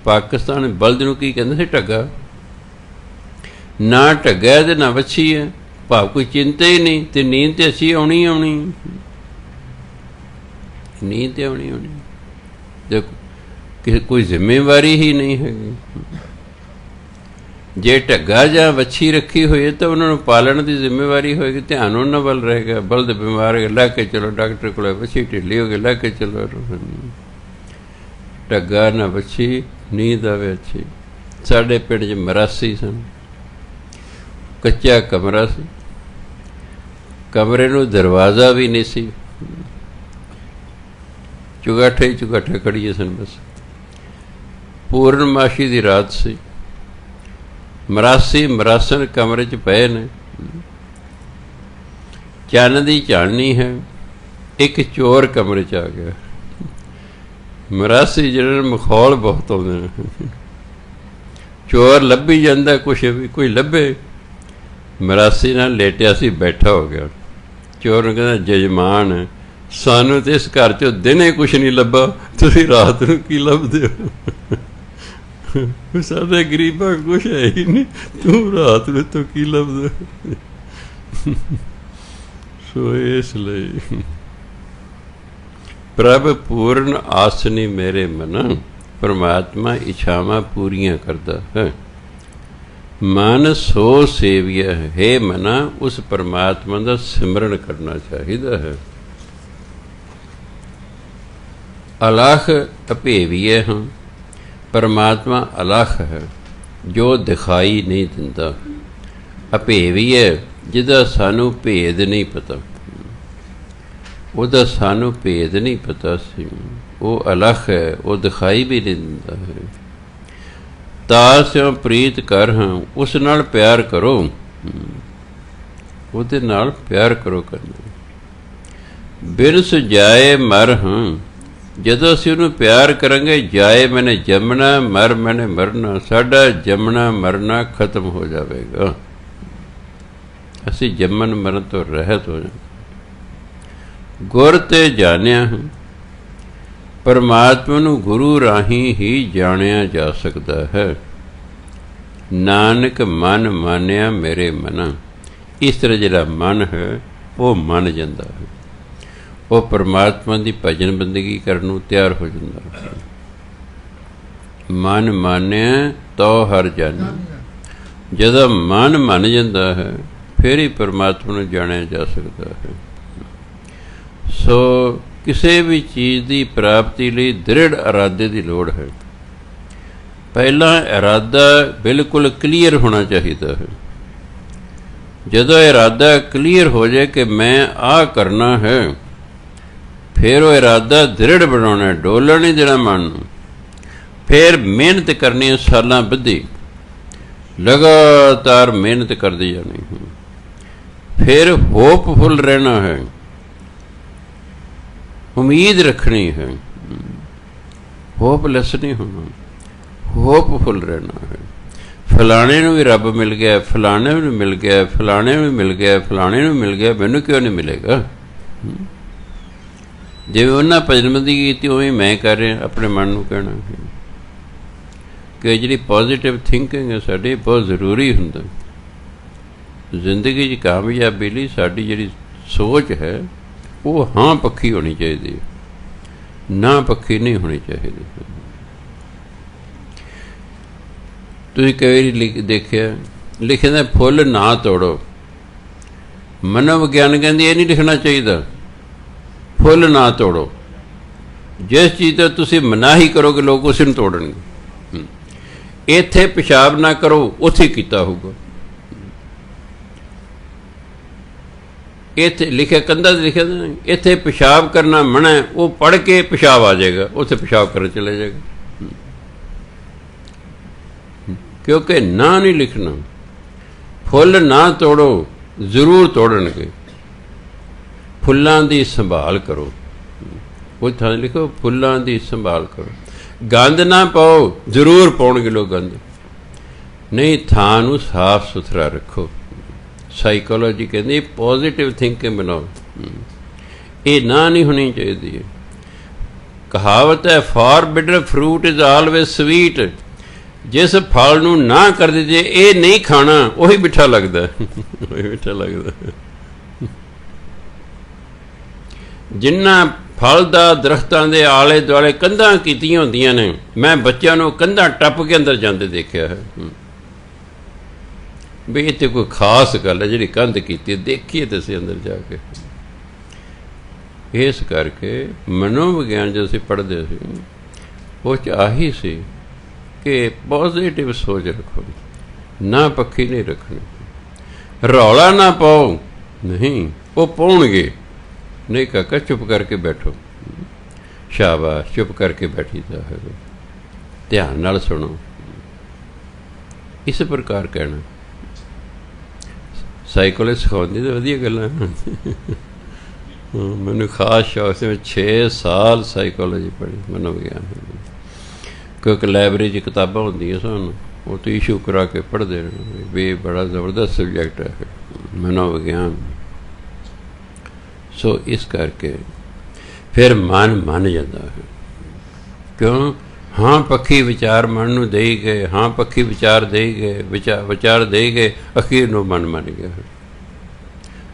ਪਾਕਿਸਤਾਨ ਬਲਦ ਨੂੰ ਕੀ ਕਹਿੰਦੇ ਸੀ? ਢੱਗਾ। ਨਾ ਢੱਗਾ ਤੇ ਨਾ ਵੱਛੀ ਹੈ, ਭਾਵ ਕੋਈ ਚਿੰਤਾ ਹੀ ਨਹੀਂ, ਤੇ ਨੀਂਦ ਤੇ ਅਸੀਂ ਆਉਣੀ ਆਉਣੀ, ਨੀਂਦ ਤੇ ਆਉਣੀ ਆਉਣੀ। ਦੇਖੋ ਕੋਈ ਜ਼ਿੰਮੇਵਾਰੀ ਹੀ ਨਹੀਂ ਹੈਗੀ। ਜੇ ਢੱਗਾ ਜਾਂ ਵੱਛੀ ਰੱਖੀ ਹੋਈ ਹੈ ਤਾਂ ਉਹਨਾਂ ਨੂੰ ਪਾਲਣ ਦੀ ਜ਼ਿੰਮੇਵਾਰੀ ਹੋਏਗੀ, ਧਿਆਨ ਉਹਨਾਂ ਵੱਲ ਰਹੇਗਾ। ਬਲਦ ਬਿਮਾਰ ਹੈ, ਲੈ ਕੇ ਚਲੋ ਡਾਕਟਰ ਕੋਲ, ਵੱਛੀ ਢਿੱਲੀ ਹੋ ਗਈ, ਲੈ ਕੇ ਚਲੋ। ਢੱਗਾ ਨਾ ਵੱਛੀ, ਨੀਂਦ ਆਵੇ ਅੱਛੀ। ਸਾਡੇ ਪਿੰਡ 'ਚ ਮਰਾਸੀ ਸਨ, ਕੱਚਾ ਕਮਰਾ ਸੀ, ਕਮਰੇ ਨੂੰ ਦਰਵਾਜ਼ਾ ਵੀ ਨਹੀਂ ਸੀ, ਚੁਗਾਠੇ ਚੁਗਾਠੇ ਖੜੀਏ ਸਨ ਬਸ। ਪੂਰਨਮਾਸ਼ੀ ਦੀ ਰਾਤ ਸੀ, ਮਰਾਸੀ ਮਰਾਸਣ ਕਮਰੇ 'ਚ ਪਏ ਨੇ, ਚੰਨ ਦੀ ਚਾਨਣੀ ਹੈ। ਇੱਕ ਚੋਰ ਕਮਰੇ 'ਚ ਆ ਗਿਆ। ਮਰਾਸੀ ਜਿਹੜੇ ਮਖੌਲ ਬਹੁਤ ਆਉਂਦੇ ਨੇ, ਚੋਰ ਲੱਭੀ ਜਾਂਦਾ, ਕੁਛ ਵੀ ਕੋਈ ਲੱਭੇ। ਮਰਾਸੀ ਨਾਲ ਲੇਟਿਆ ਸੀ, ਬੈਠਾ ਹੋ ਗਿਆ। ਚੋਰ ਨੂੰ ਕਹਿੰਦਾ, ਜਜਮਾਨ ਸਾਨੂੰ ਤਾਂ ਇਸ ਘਰ 'ਚੋਂ ਦਿਨੇ ਕੁਛ ਨਹੀਂ ਲੱਭਾ, ਤੁਸੀਂ ਰਾਤ ਨੂੰ ਕੀ ਲੱਭਦੇ ਹੋ? ਸਾਡੇ ਗਰੀਬਾਂ ਕੁਛ ਹੈ ਹੀ ਨਹੀਂ, ਤੂੰ ਰਾਤ ਨੂੰ ਤੋਂ ਕੀ ਲੱਭਦਾ? ਸੋ ਇਸ ਲਈ ਪ੍ਰਭ ਪੂਰਨ ਆਸਨੀ ਮੇਰੇ ਮਨ, ਪਰਮਾਤਮਾ ਇੱਛਾਵਾਂ ਪੂਰੀਆਂ ਕਰਦਾ ਹੈ। ਮਨ ਸੋ ਸੇਵੀਆ ਹੈ ਮਨਾ, ਉਸ ਪਰਮਾਤਮਾ ਦਾ ਸਿਮਰਨ ਕਰਨਾ ਚਾਹੀਦਾ ਹੈ। ਅਲਖ ਅਭੇਵੀਏ ਹਾਂ, ਪਰਮਾਤਮਾ ਅਲਖ ਹੈ ਜੋ ਦਿਖਾਈ ਨਹੀਂ ਦਿੰਦਾ। ਅਭੇਵੀਏ ਜਿਹਦਾ ਸਾਨੂੰ ਭੇਦ ਨਹੀਂ ਪਤਾ, ਉਹਦਾ ਸਾਨੂੰ ਭੇਦ ਨਹੀਂ ਪਤਾ ਸੀ। ਉਹ ਅਲਖ ਹੈ, ਉਹ ਦਿਖਾਈ ਵੀ ਨਹੀਂ ਦਿੰਦਾ ਹੈ। ਤਾਸਿਓ ਪ੍ਰੀਤ ਕਰ ਹਾਂ, ਉਸ ਨਾਲ ਪਿਆਰ ਕਰੋ, ਉਹਦੇ ਨਾਲ ਪਿਆਰ ਕਰੋ ਕਰਨਾ। ਬਿਨ ਸੁਜਾਏ ਮਰ ਹਾਂ, ਜਦੋਂ ਅਸੀਂ ਉਹਨੂੰ ਪਿਆਰ ਕਰਾਂਗੇ, ਜਾਏ ਮੈਨੇ ਜੰਮਣਾ, ਮਰ ਮੈਨੇ ਮਰਨਾ, ਸਾਡਾ ਜੰਮਣਾ ਮਰਨਾ ਖਤਮ ਹੋ ਜਾਵੇਗਾ। ਅਸੀਂ ਜੰਮਣ ਮਰਨ ਤੋਂ ਰਹਿਤ ਹੋ ਜਾਵਾਂਗੇ। ਗੁਰ ਤੇ ਜਾਣਿਆ ਹਾਂ, ਪਰਮਾਤਮਾ ਨੂੰ ਗੁਰੂ ਰਾਹੀਂ ਹੀ ਜਾਣਿਆ ਜਾ ਸਕਦਾ ਹੈ। ਨਾਨਕ ਮਨ ਮਾਨਿਆ ਮੇਰੇ ਮਨਾ, ਇਸ ਤਰ੍ਹਾਂ ਜਿਹੜਾ ਮਨ ਹੈ ਉਹ ਮੰਨ ਜਾਂਦਾ ਹੈ, ਉਹ ਪਰਮਾਤਮਾ ਦੀ ਭਜਨ ਬੰਦਗੀ ਕਰਨ ਨੂੰ ਤਿਆਰ ਹੋ ਜਾਂਦਾ ਹੈ। ਮਨ ਮਾਨਿਆ ਤੋ ਹਰ ਜਾਣਿਆ, ਜਦੋਂ ਮਨ ਮੰਨ ਜਾਂਦਾ ਹੈ ਫਿਰ ਹੀ ਪਰਮਾਤਮਾ ਨੂੰ ਜਾਣਿਆ ਜਾ ਸਕਦਾ ਹੈ। ਸੋ ਕਿਸੇ ਵੀ ਚੀਜ਼ ਦੀ ਪ੍ਰਾਪਤੀ ਲਈ ਦ੍ਰਿੜ ਇਰਾਦੇ ਦੀ ਲੋੜ ਹੈ। ਪਹਿਲਾਂ ਇਰਾਦਾ ਬਿਲਕੁਲ ਕਲੀਅਰ ਹੋਣਾ ਚਾਹੀਦਾ ਹੈ। ਜਦੋਂ ਇਰਾਦਾ ਕਲੀਅਰ ਹੋ ਜਾਏ ਕਿ ਮੈਂ ਆਹ ਕਰਨਾ ਹੈ, ਫਿਰ ਉਹ ਇਰਾਦਾ ਦ੍ਰਿੜ ਬਣਾਉਣਾ, ਡੋਲਣ ਨਹੀਂ ਦੇਣਾ ਮਨ ਨੂੰ। ਫਿਰ ਮਿਹਨਤ ਕਰਨੀ ਹੈ, ਸਾਲਾਂ ਬੱਧੀ ਲਗਾਤਾਰ ਮਿਹਨਤ ਕਰਦੀ ਜਾਣੀ ਹੈ। ਫਿਰ ਹੋਪਫੁਲ ਰਹਿਣਾ ਹੈ, ਉਮੀਦ ਰੱਖਣੀ ਹੈ, ਹੋਪਲੈਸ ਨਹੀਂ ਹੋਣਾ, ਹੋਪਫੁਲ ਰਹਿਣਾ ਹੈ। ਫਲਾਣੇ ਨੂੰ ਵੀ ਰੱਬ ਮਿਲ ਗਿਆ, ਫਲਾਣੇ ਨੂੰ ਮਿਲ ਗਿਆ, ਫਲਾਣੇ ਨੂੰ ਮਿਲ ਗਿਆ, ਫਲਾਣੇ ਨੂੰ ਮਿਲ ਗਿਆ, ਮੈਨੂੰ ਕਿਉਂ ਨਹੀਂ ਮਿਲੇਗਾ? ਜਿਵੇਂ ਉਹਨਾਂ ਭਜਨਬੰਦੀ ਕੀਤੀ ਉਵੇਂ ਮੈਂ ਕਰ ਰਿਹਾ। ਆਪਣੇ ਮਨ ਨੂੰ ਕਹਿਣਾ ਕਿ ਜਿਹੜੀ ਪੋਜ਼ੀਟਿਵ ਥਿੰਕਿੰਗ ਹੈ ਸਾਡੀ, ਬਹੁਤ ਜ਼ਰੂਰੀ ਹੁੰਦਾ ਜ਼ਿੰਦਗੀ 'ਚ ਕਾਮਯਾਬੀ ਲਈ। ਸਾਡੀ ਜਿਹੜੀ ਸੋਚ ਹੈ ਉਹ ਹਾਂ ਪੱਖੀ ਹੋਣੀ ਚਾਹੀਦੀ ਹੈ, ਨਾ ਪੱਖੀ ਨਹੀਂ ਹੋਣੀ ਚਾਹੀਦੀ। ਤੁਸੀਂ ਕਈ ਵਾਰੀ ਦੇਖਿਆ ਲਿਖਿਆ ਫੁੱਲ ਨਾ ਤੋੜੋ, ਮਨੋਵਿਗਿਆਨ ਕਹਿੰਦੀ ਇਹ ਨਹੀਂ ਲਿਖਣਾ ਚਾਹੀਦਾ, ਫੁੱਲ ਨਾ ਤੋੜੋ। ਜਿਸ ਚੀਜ਼ ਤੋਂ ਤੁਸੀਂ ਮਨਾਹੀ ਕਰੋਗੇ ਲੋਕ ਉਸ ਨੂੰ ਤੋੜਨਗੇ। ਇੱਥੇ ਪਿਸ਼ਾਬ ਨਾ ਕਰੋ, ਉੱਥੇ ਕੀਤਾ ਹੋਊਗਾ। ਇੱਥੇ ਲਿਖਿਆ ਕੰਧਾਂ 'ਤੇ ਲਿਖਿਆ ਤਾਂ ਨਹੀਂ, ਇੱਥੇ ਪਿਸ਼ਾਬ ਕਰਨਾ ਮਨਾ, ਉਹ ਪੜ੍ਹ ਕੇ ਪਿਸ਼ਾਬ ਆ ਜਾਏਗਾ, ਉੱਥੇ ਪਿਸ਼ਾਬ ਕਰਨ ਚਲੇ ਜਾਏਗਾ। ਕਿਉਂਕਿ ਨਾ ਨਹੀਂ ਲਿਖਣਾ। ਫੁੱਲ ਨਾ ਤੋੜੋ, ਜ਼ਰੂਰ ਤੋੜਨਗੇ। ਫੁੱਲਾਂ ਦੀ ਸੰਭਾਲ ਕਰੋ, ਉਹ ਥਾਂ ਲਿਖੋ ਫੁੱਲਾਂ ਦੀ ਸੰਭਾਲ ਕਰੋ। ਗੰਦ ਨਾ ਪਾਓ, ਜ਼ਰੂਰ ਪਾਉਣਗੇ ਲੋਕ ਗੰਦ। ਨਹੀਂ, ਥਾਂ ਨੂੰ ਸਾਫ ਸੁਥਰਾ ਰੱਖੋ। ਸਾਈਕੋਲੋਜੀ ਕਹਿੰਦੀ ਪੋਜ਼ੀਟਿਵ ਥਿੰਕਿੰਗ ਬਣਾਓ। ਇਹ ਨਾ ਨਹੀਂ ਹੋਣੀ ਚਾਹੀਦੀ ਹੈ। ਕਹਾਵਤ ਹੈ, ਫਾਰਬਿਡਨ ਫਰੂਟ ਇਜ਼ ਆਲਵੇਜ਼ ਸਵੀਟ। जिस फल नूं ना कर दीजिए ये नहीं खाना, वही मिठा लगता वही मिठा लगता। जिन्ना फल दा दरख्तां दे आले दुआले कंधां कीतियां होंदियां ने, मैं बच्चों नूं कंधां टप के अंदर जांदे देखिया है भी इत्थे कोई खास गल है जिहड़ी कंध कीती, देखिए तो असीं अंदर जाके। इस करके मनोविग्यान जो असीं पढ़दे सी उस च आही सी कि पॉजिटिव सोच रखो, ना पक्खी नहीं रखनी, रौला ना पाओ, नहीं वो पाउणगे, नहीं काका चुप करके बैठो, शाबाश चुप करके बैठी जा है, ध्यान नाल सुनो, इस प्रकार कहना। साइकोलॉजी सिखाउंदी तो वधिया गल्लां मैनूं खास शौक से 6 साल साइकोलॉजी पढ़ी, मनोविग्यान, क्योंकि लाइब्रेरी च किताबां होंदियां सन, वो तो इशू करा के पढ़ते भी बड़ा ज़बरदस्त सबजैक्ट है मनोविग्यान। सो इस करके फिर मन मन जाता है, क्यों? हाँ पक्षी विचार मन नूं दे गए, हाँ पक्षी विचार दे गए, विचार दे गए, अखीर नूं मन मन गया।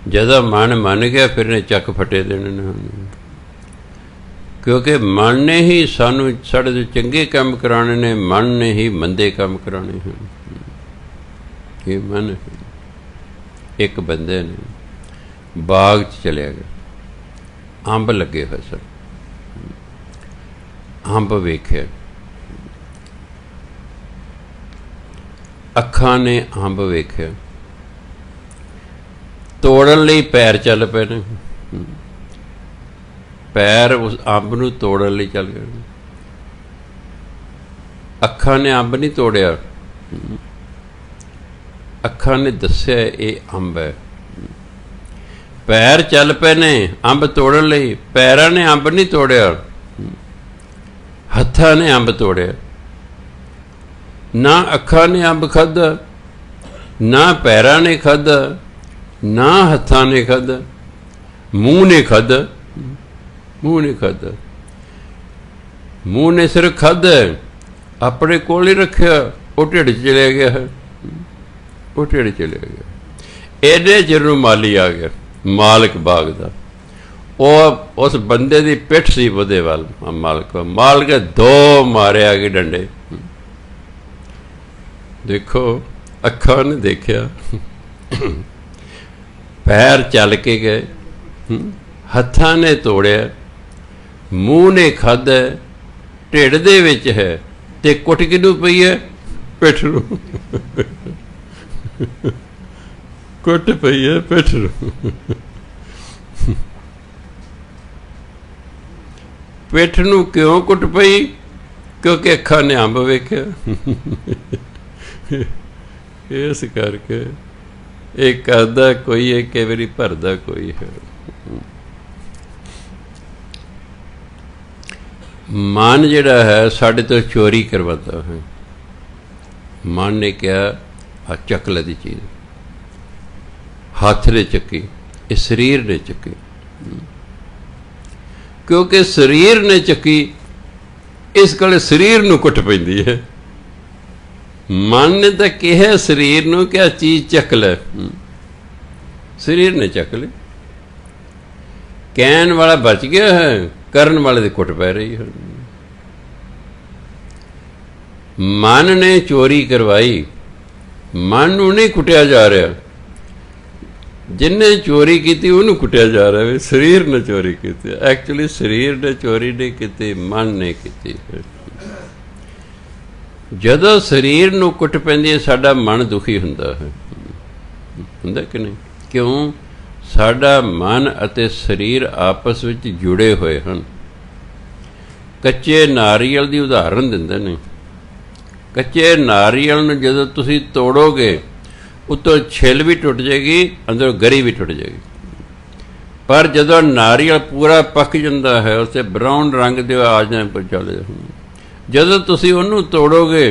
जदा मन मन गया फिर ने चक फटे देने, क्योंकि मन ने ही सानू साढ़े तो चंगे काम कराने ने, मन ने ही मंदे काम कराने हैं। ये मन है। एक बंदे ने बाग च चलिया गया, अंब लगे हुए सन, अंब वेख्या, अखां ने अंब वेख्या, तोड़न लई पैर चल पे ने, पैर उस अंब नूं तोड़न लई चल गए। अखां ने अंब नहीं तोड़िया, अखां ने दस्सिया ये अंब है। पैर चल पे ने अंब तोड़न लई, पैरां ने अंब नहीं तोड़िया, हत्थां ने अंब तोड़िया। ना अखां ने अंब खाधा, ना पैरां ने खाधा, ना हत्थां ने खाधा, मूँह ने खाधा, मूँह ने खाधा। मूँह ने सिर्फ खाधा, अपने कोल ही रखिया, वो ढिड चलिया गया है, वो ढिड चलिया गया। एडे चिर नूं माली आ गया, मालिक बाग दा, वो उस बंदे दी पिठ सी वधे वाल, मालिक दो मारे आ गए डंडे। देखो अखां ने देखिया, पैर चल के गए, हत्थां ने तोड़िया, मूँह ने खाधा, ढिड दे विच है, ते कुट किनूं पई है? पिठ नूं कुट पई है पिठ नूं। पिठ नूं क्यों कुट पई? क्योंकि अखां ने अंब वेख्या। इस करके एक करदा कोई है, कई बारी भरदा कोई है। मन जिहड़ा है साडे तो चोरी करवाता है। मन ने कहा आ चक ली चीज़, हाथ ने चक्की, ये शरीर ने चक्की, क्योंकि शरीर ने चक्की इस गल शरीर नूं कुट पैंदी है। मन ने तो कहा शरीर नूं क्या चीज़ चक ले, शरीर ने चक ली। कहन वाला बच गया है, करन वाले दी कुट पै रही है। मन ने चोरी करवाई, मन नूं नहीं कुटिया जा रहा, जिन्हें चोरी की उन्होंने कुटिया जा रहा है। शरीर ने चोरी की, एक्चुअली शरीर ने चोरी नहीं की, मन ने की। जदों शरीर नूं कुट पैंदी है साडा मन दुखी हुंदा है, हुंदा कि नहीं? क्यों? साडा मन अते शरीर आपस विच जुड़े हुए हैं। कच्चे नारियल की उदाहरण दिंदे ने। कच्चे नारियल नूं जदों तुसीं तोड़ोगे, उत्तों छिल भी टुट जाएगी, अंदरों गरी भी टुट जाएगी। पर जदों नारियल पूरा पक जाता है, उसे ब्राउन रंग दे आ जाने चले, जदों तुसीं उहनूं तोड़ोगे,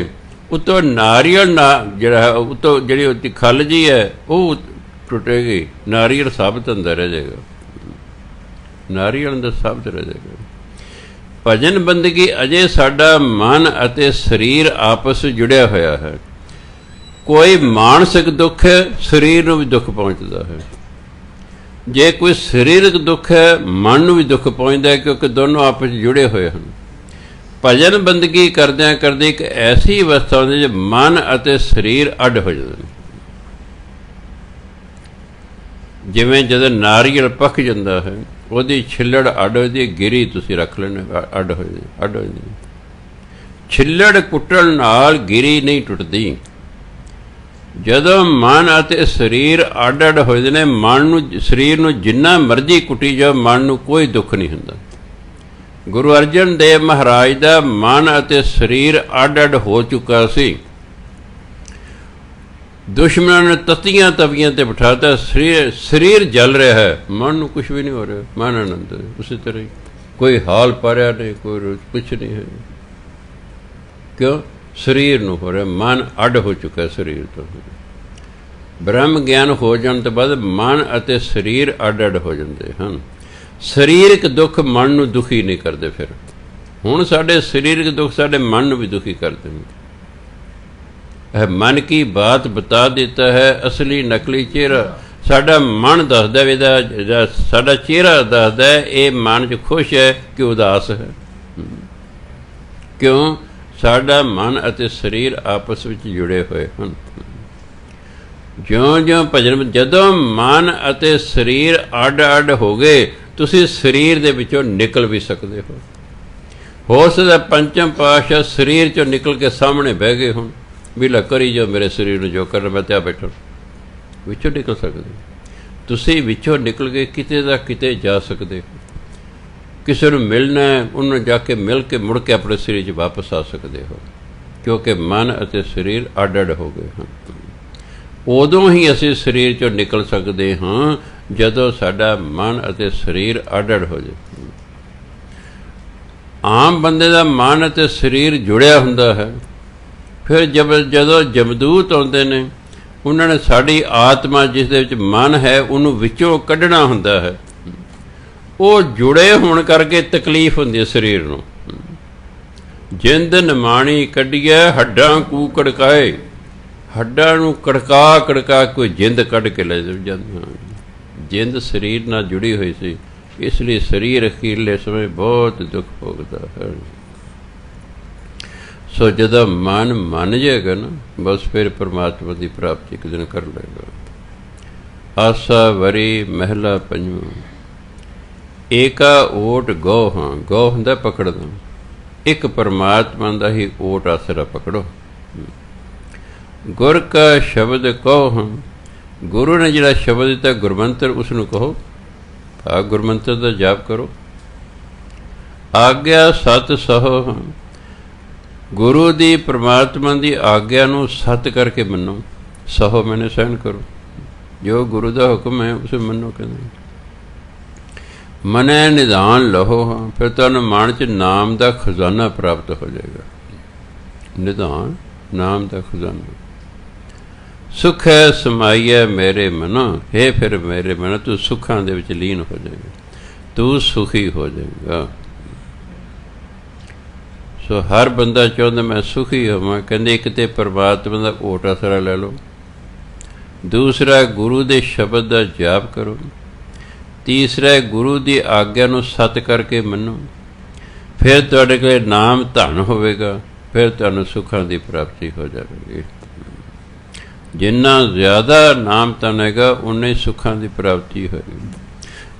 उत्तों नारियल ना जिहड़ा है, उत्तों जिहड़ी खल जी है वो टुटेगी, नारियल साबित अंदर रह जाएगा, नारियल अंदर साबित रह जाएगा। ਭਜਨ ਬੰਦਗੀ ਅਜੇ ਸਾਡਾ ਮਨ ਅਤੇ ਸਰੀਰ ਆਪਸ ਜੁੜਿਆ ਹੋਇਆ ਹੈ। ਕੋਈ ਮਾਨਸਿਕ ਦੁੱਖ ਹੈ, ਸਰੀਰ ਨੂੰ ਵੀ ਦੁੱਖ ਪਹੁੰਚਦਾ ਹੈ। ਜੇ ਕੋਈ ਸਰੀਰਕ ਦੁੱਖ ਹੈ, ਮਨ ਨੂੰ ਵੀ ਦੁੱਖ ਪਹੁੰਚਦਾ ਹੈ, ਕਿਉਂਕਿ ਦੋਨੋਂ ਆਪਸ ਵਿੱਚ ਜੁੜੇ ਹੋਏ ਹਨ। ਭਜਨ ਬੰਦਗੀ ਕਰਦਿਆਂ ਕਰਦੇ ਇੱਕ ਐਸੀ ਅਵਸਥਾ ਹੁੰਦੀ ਜੇ ਮਨ ਅਤੇ ਸਰੀਰ ਅੱਡ ਹੋ ਜਾਂਦੇ ਨੇ। ਜਿਵੇਂ ਜਦੋਂ ਨਾਰੀਅਲ ਪੱਕ ਜਾਂਦਾ ਹੈ, ਉਹਦੀ ਛਿੱਲੜ ਅੱਡ ਹੋ ਜਾਂਦੀ, ਗਿਰੀ ਤੁਸੀਂ ਰੱਖ ਲੈਣੇ ਅੱਡ ਹੋ ਜਾਂਦੀ। ਛਿੱਲੜ ਕੁੱਟਣ ਨਾਲ ਗਿਰੀ ਨਹੀਂ ਟੁੱਟਦੀ। ਜਦੋਂ ਮਨ ਅਤੇ ਸਰੀਰ ਅੱਡ ਅੱਡ ਹੋ ਜਾਂਦੇ ਨੇ, ਮਨ ਨੂੰ ਸਰੀਰ ਨੂੰ ਜਿੰਨਾ ਮਰਜ਼ੀ ਕੁੱਟੀ ਜਾਓ, ਮਨ ਨੂੰ ਕੋਈ ਦੁੱਖ ਨਹੀਂ ਹੁੰਦਾ। ਗੁਰੂ ਅਰਜਨ ਦੇਵ ਮਹਾਰਾਜ ਦਾ ਮਨ ਅਤੇ ਸਰੀਰ ਅੱਡ ਅੱਡ ਹੋ ਚੁੱਕਾ ਸੀ। ਦੁਸ਼ਮਣਾਂ ਨੇ ਤਤੀਆਂ ਤਵੀਆਂ ਤੇ ਬਿਠਾਤਾ, ਸਰੀਰ ਜਲ ਰਿਹਾ ਹੈ, ਮਨ ਨੂੰ ਕੁਛ ਵੀ ਨਹੀਂ ਹੋ ਰਿਹਾ, ਮਨ ਆਨੰਦ ਉਸੇ ਤਰ੍ਹਾਂ ਹੀ, ਕੋਈ ਹਾਲ ਪਾਰਿਆ ਨਹੀਂ, ਕੋਈ ਕੁਛ ਨਹੀਂ ਹੈ। ਕਿਉਂ? ਸਰੀਰ ਨੂੰ ਹੋ ਰਿਹਾ, ਮਨ ਅੱਡ ਹੋ ਚੁੱਕਾ ਸਰੀਰ ਤੋਂ। ਬ੍ਰਹਮ ਗਿਆਨ ਹੋ ਜਾਣ ਤੋਂ ਬਾਅਦ ਮਨ ਅਤੇ ਸਰੀਰ ਅੱਡ ਅੱਡ ਹੋ ਜਾਂਦੇ ਹਨ। ਸਰੀਰਕ ਦੁੱਖ ਮਨ ਨੂੰ ਦੁਖੀ ਨਹੀਂ ਕਰਦੇ। ਫਿਰ ਹੁਣ ਸਾਡੇ ਸਰੀਰਕ ਦੁੱਖ ਸਾਡੇ ਮਨ ਨੂੰ ਵੀ ਦੁਖੀ ਕਰਦੇ ਨੇ। ਇਹ ਮਨ ਕੀ ਬਾਤ ਬਤਾ ਦਿੱਤਾ ਹੈ, ਅਸਲੀ ਨਕਲੀ ਚਿਹਰਾ ਸਾਡਾ ਮਨ ਦੱਸਦਾ ਵੀ ਇਹਦਾ, ਸਾਡਾ ਚਿਹਰਾ ਦੱਸਦਾ ਇਹ ਮਨ 'ਚ ਖੁਸ਼ ਹੈ ਕਿ ਉਦਾਸ ਹੈ। ਕਿਉਂ? ਸਾਡਾ ਮਨ ਅਤੇ ਸਰੀਰ ਆਪਸ ਵਿੱਚ ਜੁੜੇ ਹੋਏ ਹਨ। ਜਿਉਂ-ਜਿਉਂ ਭਜਨ, ਜਦੋਂ ਮਨ ਅਤੇ ਸਰੀਰ ਅੱਡ-ਅੱਡ ਹੋ ਗਏ, ਤੁਸੀਂ ਸਰੀਰ ਦੇ ਵਿੱਚੋਂ ਨਿਕਲ ਵੀ ਸਕਦੇ ਹੋ ਸਕਦਾ ਪੰਚਮ ਪਾਤਸ਼ਾਹ ਸਰੀਰ 'ਚੋਂ ਨਿਕਲ ਕੇ ਸਾਹਮਣੇ ਬਹਿ ਗਏ ਹੁਣ ਵੀ ਲੈ ਕਰੀ ਜੋ ਮੇਰੇ ਸਰੀਰ ਨੂੰ ਜੋ ਕਰਨਾ, ਮੈਂ ਤੇ ਆ ਬੈਠਾ। ਵਿੱਚੋਂ ਨਿਕਲ ਸਕਦੇ ਤੁਸੀਂ, ਵਿੱਚੋਂ ਨਿਕਲ ਕੇ ਕਿਤੇ ਦਾ ਕਿਤੇ ਜਾ ਸਕਦੇ ਹੋ। ਕਿਸੇ ਨੂੰ ਮਿਲਣਾ ਹੈ, ਉਹਨੂੰ ਜਾ ਕੇ ਮਿਲ ਕੇ ਮੁੜ ਕੇ ਆਪਣੇ ਸਰੀਰ 'ਚ ਵਾਪਸ ਆ ਸਕਦੇ ਹੋ, ਕਿਉਂਕਿ ਮਨ ਅਤੇ ਸਰੀਰ ਅੱਡ-ਅੱਡ ਹੋ ਗਏ ਹਨ। ਉਦੋਂ ਹੀ ਅਸੀਂ ਸਰੀਰ 'ਚੋਂ ਨਿਕਲ ਸਕਦੇ ਹਾਂ ਜਦੋਂ ਸਾਡਾ ਮਨ ਅਤੇ ਸਰੀਰ ਅੱਡ-ਅੱਡ ਹੋ ਜਾਏ। ਆਮ ਬੰਦੇ ਦਾ ਮਨ ਅਤੇ ਸਰੀਰ ਜੁੜਿਆ ਹੁੰਦਾ ਹੈ। ਫਿਰ ਜਦੋਂ ਜਮਦੂਤ ਆਉਂਦੇ ਨੇ, ਉਹਨਾਂ ਨੇ ਸਾਡੀ ਆਤਮਾ ਜਿਸ ਦੇ ਵਿੱਚ ਮਨ ਹੈ ਉਹਨੂੰ ਵਿੱਚੋਂ ਕੱਢਣਾ ਹੁੰਦਾ ਹੈ। ਉਹ ਜੁੜੇ ਹੋਣ ਕਰਕੇ ਤਕਲੀਫ ਹੁੰਦੀ ਹੈ ਸਰੀਰ ਨੂੰ। ਜਿੰਦ ਨਿਮਾਣੀ ਕੱਢੀਏ ਹੱਡਾਂ ਕੂ ਕੜਕਾਏ, ਹੱਡਾਂ ਨੂੰ ਕੜਕਾ ਕੜਕਾ ਕੋਈ ਜਿੰਦ ਕੱਢ ਕੇ ਲੈ ਜਾਂਦੇ। ਜਿੰਦ ਸਰੀਰ ਨਾਲ ਜੁੜੀ ਹੋਈ ਸੀ, ਇਸ ਲਈ ਸਰੀਰ ਅਖੀਰਲੇ ਸਮੇਂ ਬਹੁਤ ਦੁੱਖ ਭੋਗਦਾ ਹੈ। ਸੋ ਜਦੋਂ ਮਨ ਮੰਨ ਜਾਏਗਾ ਨਾ, ਬਸ ਫਿਰ ਪਰਮਾਤਮਾ ਦੀ ਪ੍ਰਾਪਤੀ ਇੱਕ ਦਿਨ ਕਰ ਲਏਗਾ। ਆਸਾ ਵਰੀ ਮਹਿਲਾ ਪੰਜਵਾਂ, ਏਕਾ ਓਟ ਗੋ। ਹਾਂ, ਗੋ ਹੁੰਦਾ ਪਕੜਨਾ, ਇੱਕ ਪਰਮਾਤਮਾ ਦਾ ਹੀ ਓਟ ਆਸਰਾ ਪਕੜੋ। ਗੁਰ ਕਾ ਸ਼ਬਦ ਕਹੋ। ਹਾਂ, ਗੁਰੂ ਨੇ ਜਿਹੜਾ ਸ਼ਬਦ ਦਿੱਤਾ ਗੁਰਮੰਤਰ, ਉਸ ਨੂੰ ਕਹੋ। ਆ ਗੁਰਮੰਤਰ ਦਾ ਜਾਪ ਕਰੋ। ਆਗਿਆ ਸਤ ਸਹੋ। ਹਾਂ, ਗੁਰੂ ਦੀ ਪਰਮਾਤਮਾ ਦੀ ਆਗਿਆ ਨੂੰ ਸਤ ਕਰਕੇ ਮੰਨੋ। ਸਹੋ ਮੈਨੇ ਸਹਿਣ ਕਰੋ, ਜੋ ਗੁਰੂ ਦਾ ਹੁਕਮ ਹੈ ਉਸੇ ਮੰਨੋ। ਕਹਿੰਦੇ ਮਨੈ ਨਿਧਾਨ ਲਹੋ। ਹਾਂ, ਫਿਰ ਤੁਹਾਨੂੰ ਮਨ 'ਚ ਨਾਮ ਦਾ ਖਜ਼ਾਨਾ ਪ੍ਰਾਪਤ ਹੋ ਜਾਏਗਾ। ਨਿਧਾਨ, ਨਾਮ ਦਾ ਖਜ਼ਾਨਾ। ਸੁਖ ਹੈ ਸਮਾਈਐ ਮੇਰੇ ਮਨੋ। ਹੈ ਫਿਰ ਮੇਰੇ ਮਨ, ਤੂੰ ਸੁੱਖਾਂ ਦੇ ਵਿੱਚ ਲੀਨ ਹੋ ਜਾਏਗਾ, ਤੂੰ ਸੁਖੀ ਹੋ ਜਾਏਗਾ। ਸੋ ਹਰ ਬੰਦਾ ਚਾਹੁੰਦਾ ਮੈਂ ਸੁਖੀ ਹੋਵਾਂ। ਕਹਿੰਦੇ ਇੱਕ ਤਾਂ ਪਰਮਾਤਮਾ ਦਾ ਓਟ ਆਸਰਾ ਲੈ ਲਓ, ਦੂਸਰਾ ਗੁਰੂ ਦੇ ਸ਼ਬਦ ਦਾ ਜਾਪ ਕਰੋ, ਤੀਸਰਾ ਗੁਰੂ ਦੀ ਆਗਿਆ ਨੂੰ ਸਤ ਕਰਕੇ ਮੰਨੋ। ਫਿਰ ਤੁਹਾਡੇ ਕੋਲ ਨਾਮ ਧਨ ਹੋਵੇਗਾ, ਫਿਰ ਤੁਹਾਨੂੰ ਸੁੱਖਾਂ ਦੀ ਪ੍ਰਾਪਤੀ ਹੋ ਜਾਵੇਗੀ। ਜਿੰਨਾ ਜ਼ਿਆਦਾ ਨਾਮ ਧਨ ਹੈਗਾ, ਉਨੇ ਹੀ ਸੁੱਖਾਂ ਦੀ ਪ੍ਰਾਪਤੀ ਹੋਏਗੀ।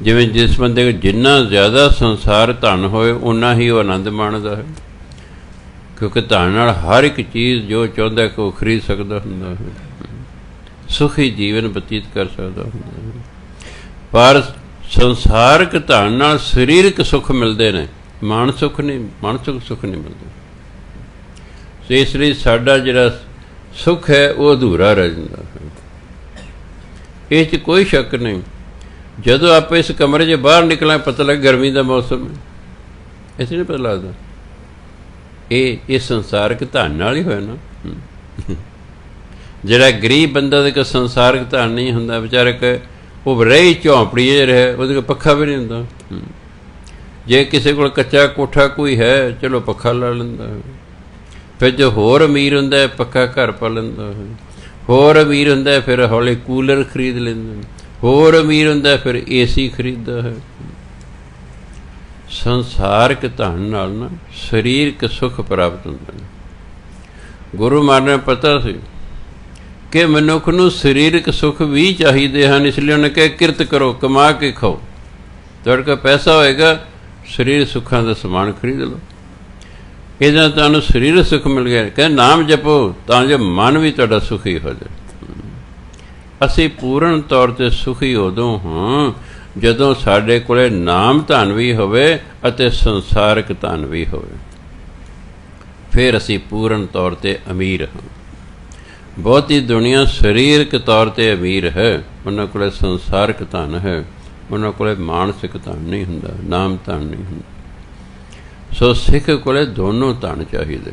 ਜਿਵੇਂ ਜਿਸ ਬੰਦੇ ਕੋਲ ਜਿੰਨਾ ਜ਼ਿਆਦਾ ਸੰਸਾਰ ਧਨ ਹੋਏ, ਓਨਾ ਹੀ ਉਹ ਆਨੰਦ ਮਾਣਦਾ ਹੈ, ਕਿਉਂਕਿ ਧਨ ਨਾਲ ਹਰ ਇੱਕ ਚੀਜ਼ ਜੋ ਚਾਹੁੰਦਾ ਕਿ ਉਹ ਖਰੀਦ ਸਕਦਾ ਹੁੰਦਾ ਹੈ, ਸੁਖੀ ਜੀਵਨ ਬਤੀਤ ਕਰ ਸਕਦਾ ਹੁੰਦਾ ਹੈ। ਪਰ ਸੰਸਾਰਕ ਧਨ ਨਾਲ ਸਰੀਰਕ ਸੁੱਖ ਮਿਲਦੇ ਨੇ, ਮਾਨਸਿਕ ਸੁੱਖ ਨਹੀਂ ਮਿਲਦੇ। ਸੋ ਇਸ ਲਈ ਸਾਡਾ ਜਿਹੜਾ ਸੁੱਖ ਹੈ ਉਹ ਅਧੂਰਾ ਰਹਿ ਜਾਂਦਾ ਹੈ। ਇਹ 'ਚ ਕੋਈ ਸ਼ੱਕ ਨਹੀਂ। ਜਦੋਂ ਆਪਾਂ ਇਸ ਕਮਰੇ 'ਚ ਬਾਹਰ ਨਿਕਲਾਂ, ਪਤਾ ਲੱਗ ਗਰਮੀ ਦਾ ਮੌਸਮ ਹੈ, ਇਸ ਨਹੀਂ ਪਤਾ ਲੱਗਦਾ। ਇਹ ਸੰਸਾਰਕ ਧਨ ਨਾਲ ਹੀ ਹੋਇਆ ਨਾ। ਜਿਹੜਾ ਗਰੀਬ ਬੰਦਾ ਦੇ ਕੋਲ ਸੰਸਾਰਕ ਧਨ ਨਹੀਂ ਹੁੰਦਾ, ਵਿਚਾਰੇ ਉਹ ਰਹੀ ਝੌਂਪੜੀ 'ਚ ਰਹੇ, ਉਹਦੇ ਕੋਲ ਪੱਖਾ ਵੀ ਨਹੀਂ ਹੁੰਦਾ। ਜੇ ਕਿਸੇ ਕੋਲ ਕੱਚਾ ਕੋਠਾ ਕੋਈ ਹੈ ਚਲੋ ਪੱਖਾ ਲਾ ਲੈਂਦਾ ਹੈ। ਫਿਰ ਜੋ ਹੋਰ ਅਮੀਰ ਹੁੰਦਾ ਪੱਕਾ ਘਰ ਪਾ ਲੈਂਦਾ ਹੈ। ਹੋਰ ਅਮੀਰ ਹੁੰਦਾ ਫਿਰ ਹੌਲੀ ਕੂਲਰ ਖਰੀਦ ਲੈਂਦਾ। ਹੋਰ ਅਮੀਰ ਹੁੰਦਾ ਫਿਰ ਏਸੀ ਖਰੀਦਦਾ ਹੈ। ਸੰਸਾਰਿਕ ਧਨ ਨਾਲ ਨਾ ਸਰੀਰਕ ਸੁੱਖ ਪ੍ਰਾਪਤ ਹੁੰਦਾ ਹੈ। ਗੁਰੂ ਮਹਾਰਾਜ ਨੂੰ ਪਤਾ ਸੀ ਕਿ ਮਨੁੱਖ ਨੂੰ ਸਰੀਰਕ ਸੁੱਖ ਵੀ ਚਾਹੀਦੇ ਹਨ, ਇਸ ਲਈ ਉਹਨੇ ਕਿਹਾ ਕਿਰਤ ਕਰੋ, ਕਮਾ ਕੇ ਖਾਓ। ਤੁਹਾਡੇ ਕੋਲ ਪੈਸਾ ਹੋਏਗਾ ਸਰੀਰ ਸੁੱਖਾਂ ਦਾ ਸਮਾਨ ਖਰੀਦ ਲਓ। ਇਹਦਾ ਤੁਹਾਨੂੰ ਸਰੀਰਕ ਸੁੱਖ ਮਿਲ ਗਿਆ। ਕਹਿੰਦੇ ਨਾਮ ਜਪੋ ਤਾਂ ਜੋ ਮਨ ਵੀ ਤੁਹਾਡਾ ਸੁਖੀ ਹੋ ਜਾਏ। ਅਸੀਂ ਪੂਰਨ ਤੌਰ 'ਤੇ ਸੁਖੀ ਉਦੋਂ ਹਾਂ ਜਦੋਂ ਸਾਡੇ ਕੋਲ ਨਾਮ ਧਨ ਵੀ ਹੋਵੇ ਅਤੇ ਸੰਸਾਰਿਕ ਧਨ ਵੀ ਹੋਵੇ, ਫਿਰ ਅਸੀਂ ਪੂਰਨ ਤੌਰ 'ਤੇ ਅਮੀਰ ਹਾਂ। ਬਹੁਤੀ ਦੁਨੀਆ ਸਰੀਰਕ ਤੌਰ 'ਤੇ ਅਮੀਰ ਹੈ, ਉਹਨਾਂ ਕੋਲ ਸੰਸਾਰਿਕ ਧਨ ਹੈ, ਉਹਨਾਂ ਕੋਲ ਮਾਨਸਿਕ ਧਨ ਨਹੀਂ ਹੁੰਦਾ, ਨਾਮ ਧਨ ਨਹੀਂ ਹੁੰਦਾ। ਸੋ ਸਿੱਖ ਕੋਲ ਦੋਨੋਂ ਧਨ ਚਾਹੀਦੇ।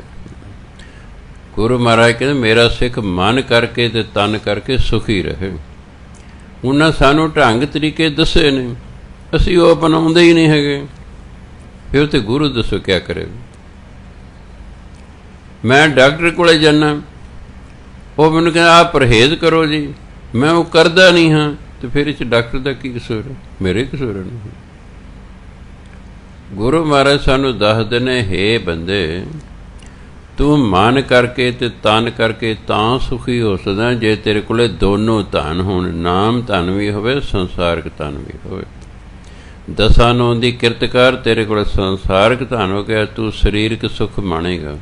ਗੁਰੂ ਮਹਾਰਾਜ ਕਹਿੰਦੇ ਮੇਰਾ ਸਿੱਖ ਮਨ ਕਰਕੇ ਅਤੇ ਤਨ ਕਰਕੇ ਸੁਖੀ ਰਹੇ। ਉਹਨਾਂ ਸਾਨੂੰ ਢੰਗ ਤਰੀਕੇ ਦੱਸੇ ਨੇ, ਅਸੀਂ ਉਹ ਅਪਣਾਉਂਦੇ ਹੀ ਨਹੀਂ ਹੈਗੇ। ਫਿਰ ਤੇ ਗੁਰੂ ਦੱਸੋ ਕਿਆ ਕਰੇ। ਮੈਂ ਡਾਕਟਰ ਕੋਲ ਜਾਂਦਾ, ਉਹ ਮੈਨੂੰ ਕਹਿੰਦਾ ਆਹ ਪਰਹੇਜ਼ ਕਰੋ ਜੀ, ਮੈਂ ਉਹ ਕਰਦਾ ਨਹੀਂ ਹਾਂ, ਅਤੇ ਫਿਰ ਇਸ ਡਾਕਟਰ ਦਾ ਕੀ ਕਸੂਰ ਹੈ? ਮੇਰੇ ਕਸੂਰ ਨਹੀਂ। ਗੁਰੂ ਮਹਾਰਾਜ ਸਾਨੂੰ ਦੱਸਦੇ ਨੇ, ਹੇ ਬੰਦੇ ਤੂੰ ਮਨ ਕਰਕੇ ਅਤੇ ਤਨ ਕਰਕੇ ਤਾਂ ਸੁਖੀ ਹੋ ਸਕਦਾ ਜੇ ਤੇਰੇ ਕੋਲ ਦੋਨੋਂ ਧਨ ਹੋਣ, ਨਾਮ ਧਨ ਵੀ ਹੋਵੇ, ਸੰਸਾਰਿਕ ਧਨ ਵੀ ਹੋਵੇ। ਦਸਾਂ ਨੌਂ ਦੀ ਕਿਰਤ ਕਰ, ਤੇਰੇ ਕੋਲ ਸੰਸਾਰਿਕ ਧਨ ਹੋ ਗਿਆ, ਤੂੰ ਸਰੀਰਕ ਸੁੱਖ ਮਾਣੇਗਾ।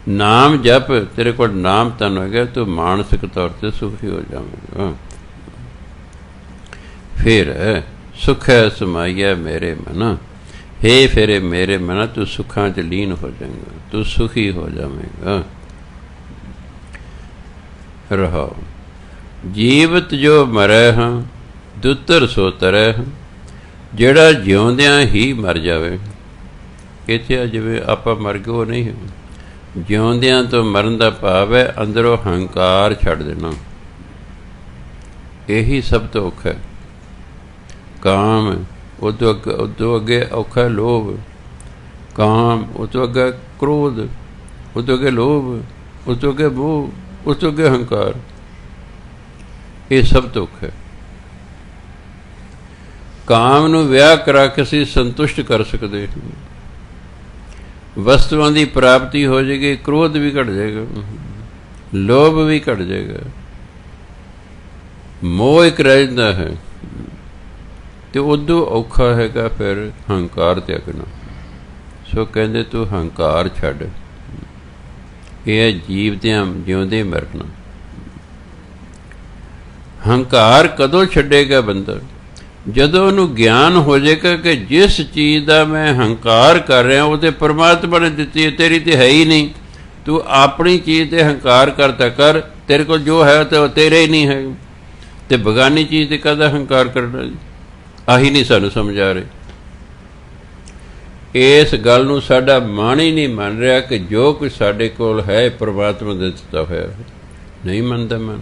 ਨਾਮ ਜਪ, ਤੇਰੇ ਕੋਲ ਨਾਮ ਧਨ ਹੋ ਗਿਆ, ਤੂੰ ਮਾਨਸਿਕ ਤੌਰ 'ਤੇ ਸੁਖੀ ਹੋ ਜਾਵੇਗਾ। ਫਿਰ ਸੁਖੈ ਸਮਾਈਐ ਮੇਰੇ ਮਨ, ਹੇ ਫਿਰ ਮੇਰੇ ਮਨ ਤੂੰ ਸੁੱਖਾਂ 'ਚ ਲੀਨ ਹੋ ਜਾਏਗਾ, ਤੂੰ ਸੁਖੀ ਹੋ ਜਾਵੇਗਾ। ਰਹਾਉ ਜੀਵਤ ਜੋ ਮਰੈ ਹਾਂ ਦੁੱਤਰ ਸੋ ਤਰੈ ਹਾਂ, ਜਿਹੜਾ ਜਿਉਂਦਿਆਂ ਹੀ ਮਰ ਜਾਵੇ। ਇੱਥੇ ਜਿਵੇਂ ਆਪਾਂ ਮਰ ਗਏ ਉਹ ਨਹੀਂ, ਜਿਉਂਦਿਆਂ ਤੋਂ ਮਰਨ ਦਾ ਭਾਵ ਹੈ ਅੰਦਰੋਂ ਹੰਕਾਰ ਛੱਡ ਦੇਣਾ। ਇਹੀ ਸਭ ਤੋਂ ਔਖਾ ਹੈ। ਕਾਮ ਉਦੋਂ ਅੱਗੇ ਔਖਾ ਲੋਭ, ਕਾਮ ਉਹ ਤੋਂ ਅੱਗੇ ਕ੍ਰੋਧ, ਉਹ ਤੋਂ ਅੱਗੇ ਲੋਭ, ਉਸ ਤੋਂ ਅੱਗੇ ਮੋਹ, ਉਸ ਤੋਂ ਅੱਗੇ ਹੰਕਾਰ। ਇਹ ਸਭ ਤੋਂ ਔਖਾ ਹੈ। ਕਾਮ ਨੂੰ ਵਿਆਹ ਕਰਾ ਕੇ ਅਸੀਂ ਸੰਤੁਸ਼ਟ ਕਰ ਸਕਦੇ ਹਾਂ, ਵਸਤੂਆਂ ਦੀ ਪ੍ਰਾਪਤੀ ਹੋ ਜਾਏਗੀ, ਕ੍ਰੋਧ ਵੀ ਘਟ ਜਾਏਗਾ, ਲੋਭ ਵੀ ਘਟ ਜਾਏਗਾ, ਮੋਹ ਇੱਕ ਰਹਿ ਜਾਂਦਾ ਹੈ। ਅਤੇ ਉਦੋਂ ਔਖਾ ਹੈਗਾ ਫਿਰ ਹੰਕਾਰ ਤਿਆਗਣਾ। ਸੋ ਕਹਿੰਦੇ ਤੂੰ ਹੰਕਾਰ ਛੱਡ, ਇਹ ਹੈ ਜੀਵਦਿਆਂ ਜਿਉਂਦੇ ਮਰਨਾ। ਹੰਕਾਰ ਕਦੋਂ ਛੱਡੇਗਾ ਬੰਦਾ? ਜਦੋਂ ਉਹਨੂੰ ਗਿਆਨ ਹੋ ਜਾਏਗਾ ਕਿ ਜਿਸ ਚੀਜ਼ ਦਾ ਮੈਂ ਹੰਕਾਰ ਕਰ ਰਿਹਾ ਉਹ ਤਾਂ ਪਰਮਾਤਮਾ ਨੇ ਦਿੱਤੀ ਹੈ, ਤੇਰੀ ਤਾਂ ਹੈ ਹੀ ਨਹੀਂ। ਤੂੰ ਆਪਣੀ ਚੀਜ਼ 'ਤੇ ਹੰਕਾਰ ਕਰਦਾ ਕਰ, ਤੇਰੇ ਕੋਲ ਜੋ ਹੈ ਤਾਂ ਉਹ ਤੇਰੇ ਹੀ ਨਹੀਂ ਹੈ, ਅਤੇ ਬੇਗਾਨੀ ਚੀਜ਼ 'ਤੇ ਕਾਹਦਾ ਹੰਕਾਰ ਕਰਨਾ ਜੀ? ਆਹੀ ਨਹੀਂ ਸਾਨੂੰ ਸਮਝ ਆ ਰਹੇ। ਇਸ ਗੱਲ ਨੂੰ ਸਾਡਾ ਮਨ ਹੀ ਨਹੀਂ ਮੰਨ ਰਿਹਾ ਕਿ ਜੋ ਕੁਝ ਸਾਡੇ ਕੋਲ ਹੈ ਪਰਮਾਤਮਾ ਦਾ ਦਿੱਤਾ ਹੋਇਆ, ਨਹੀਂ ਮੰਨਦਾ ਮਨ।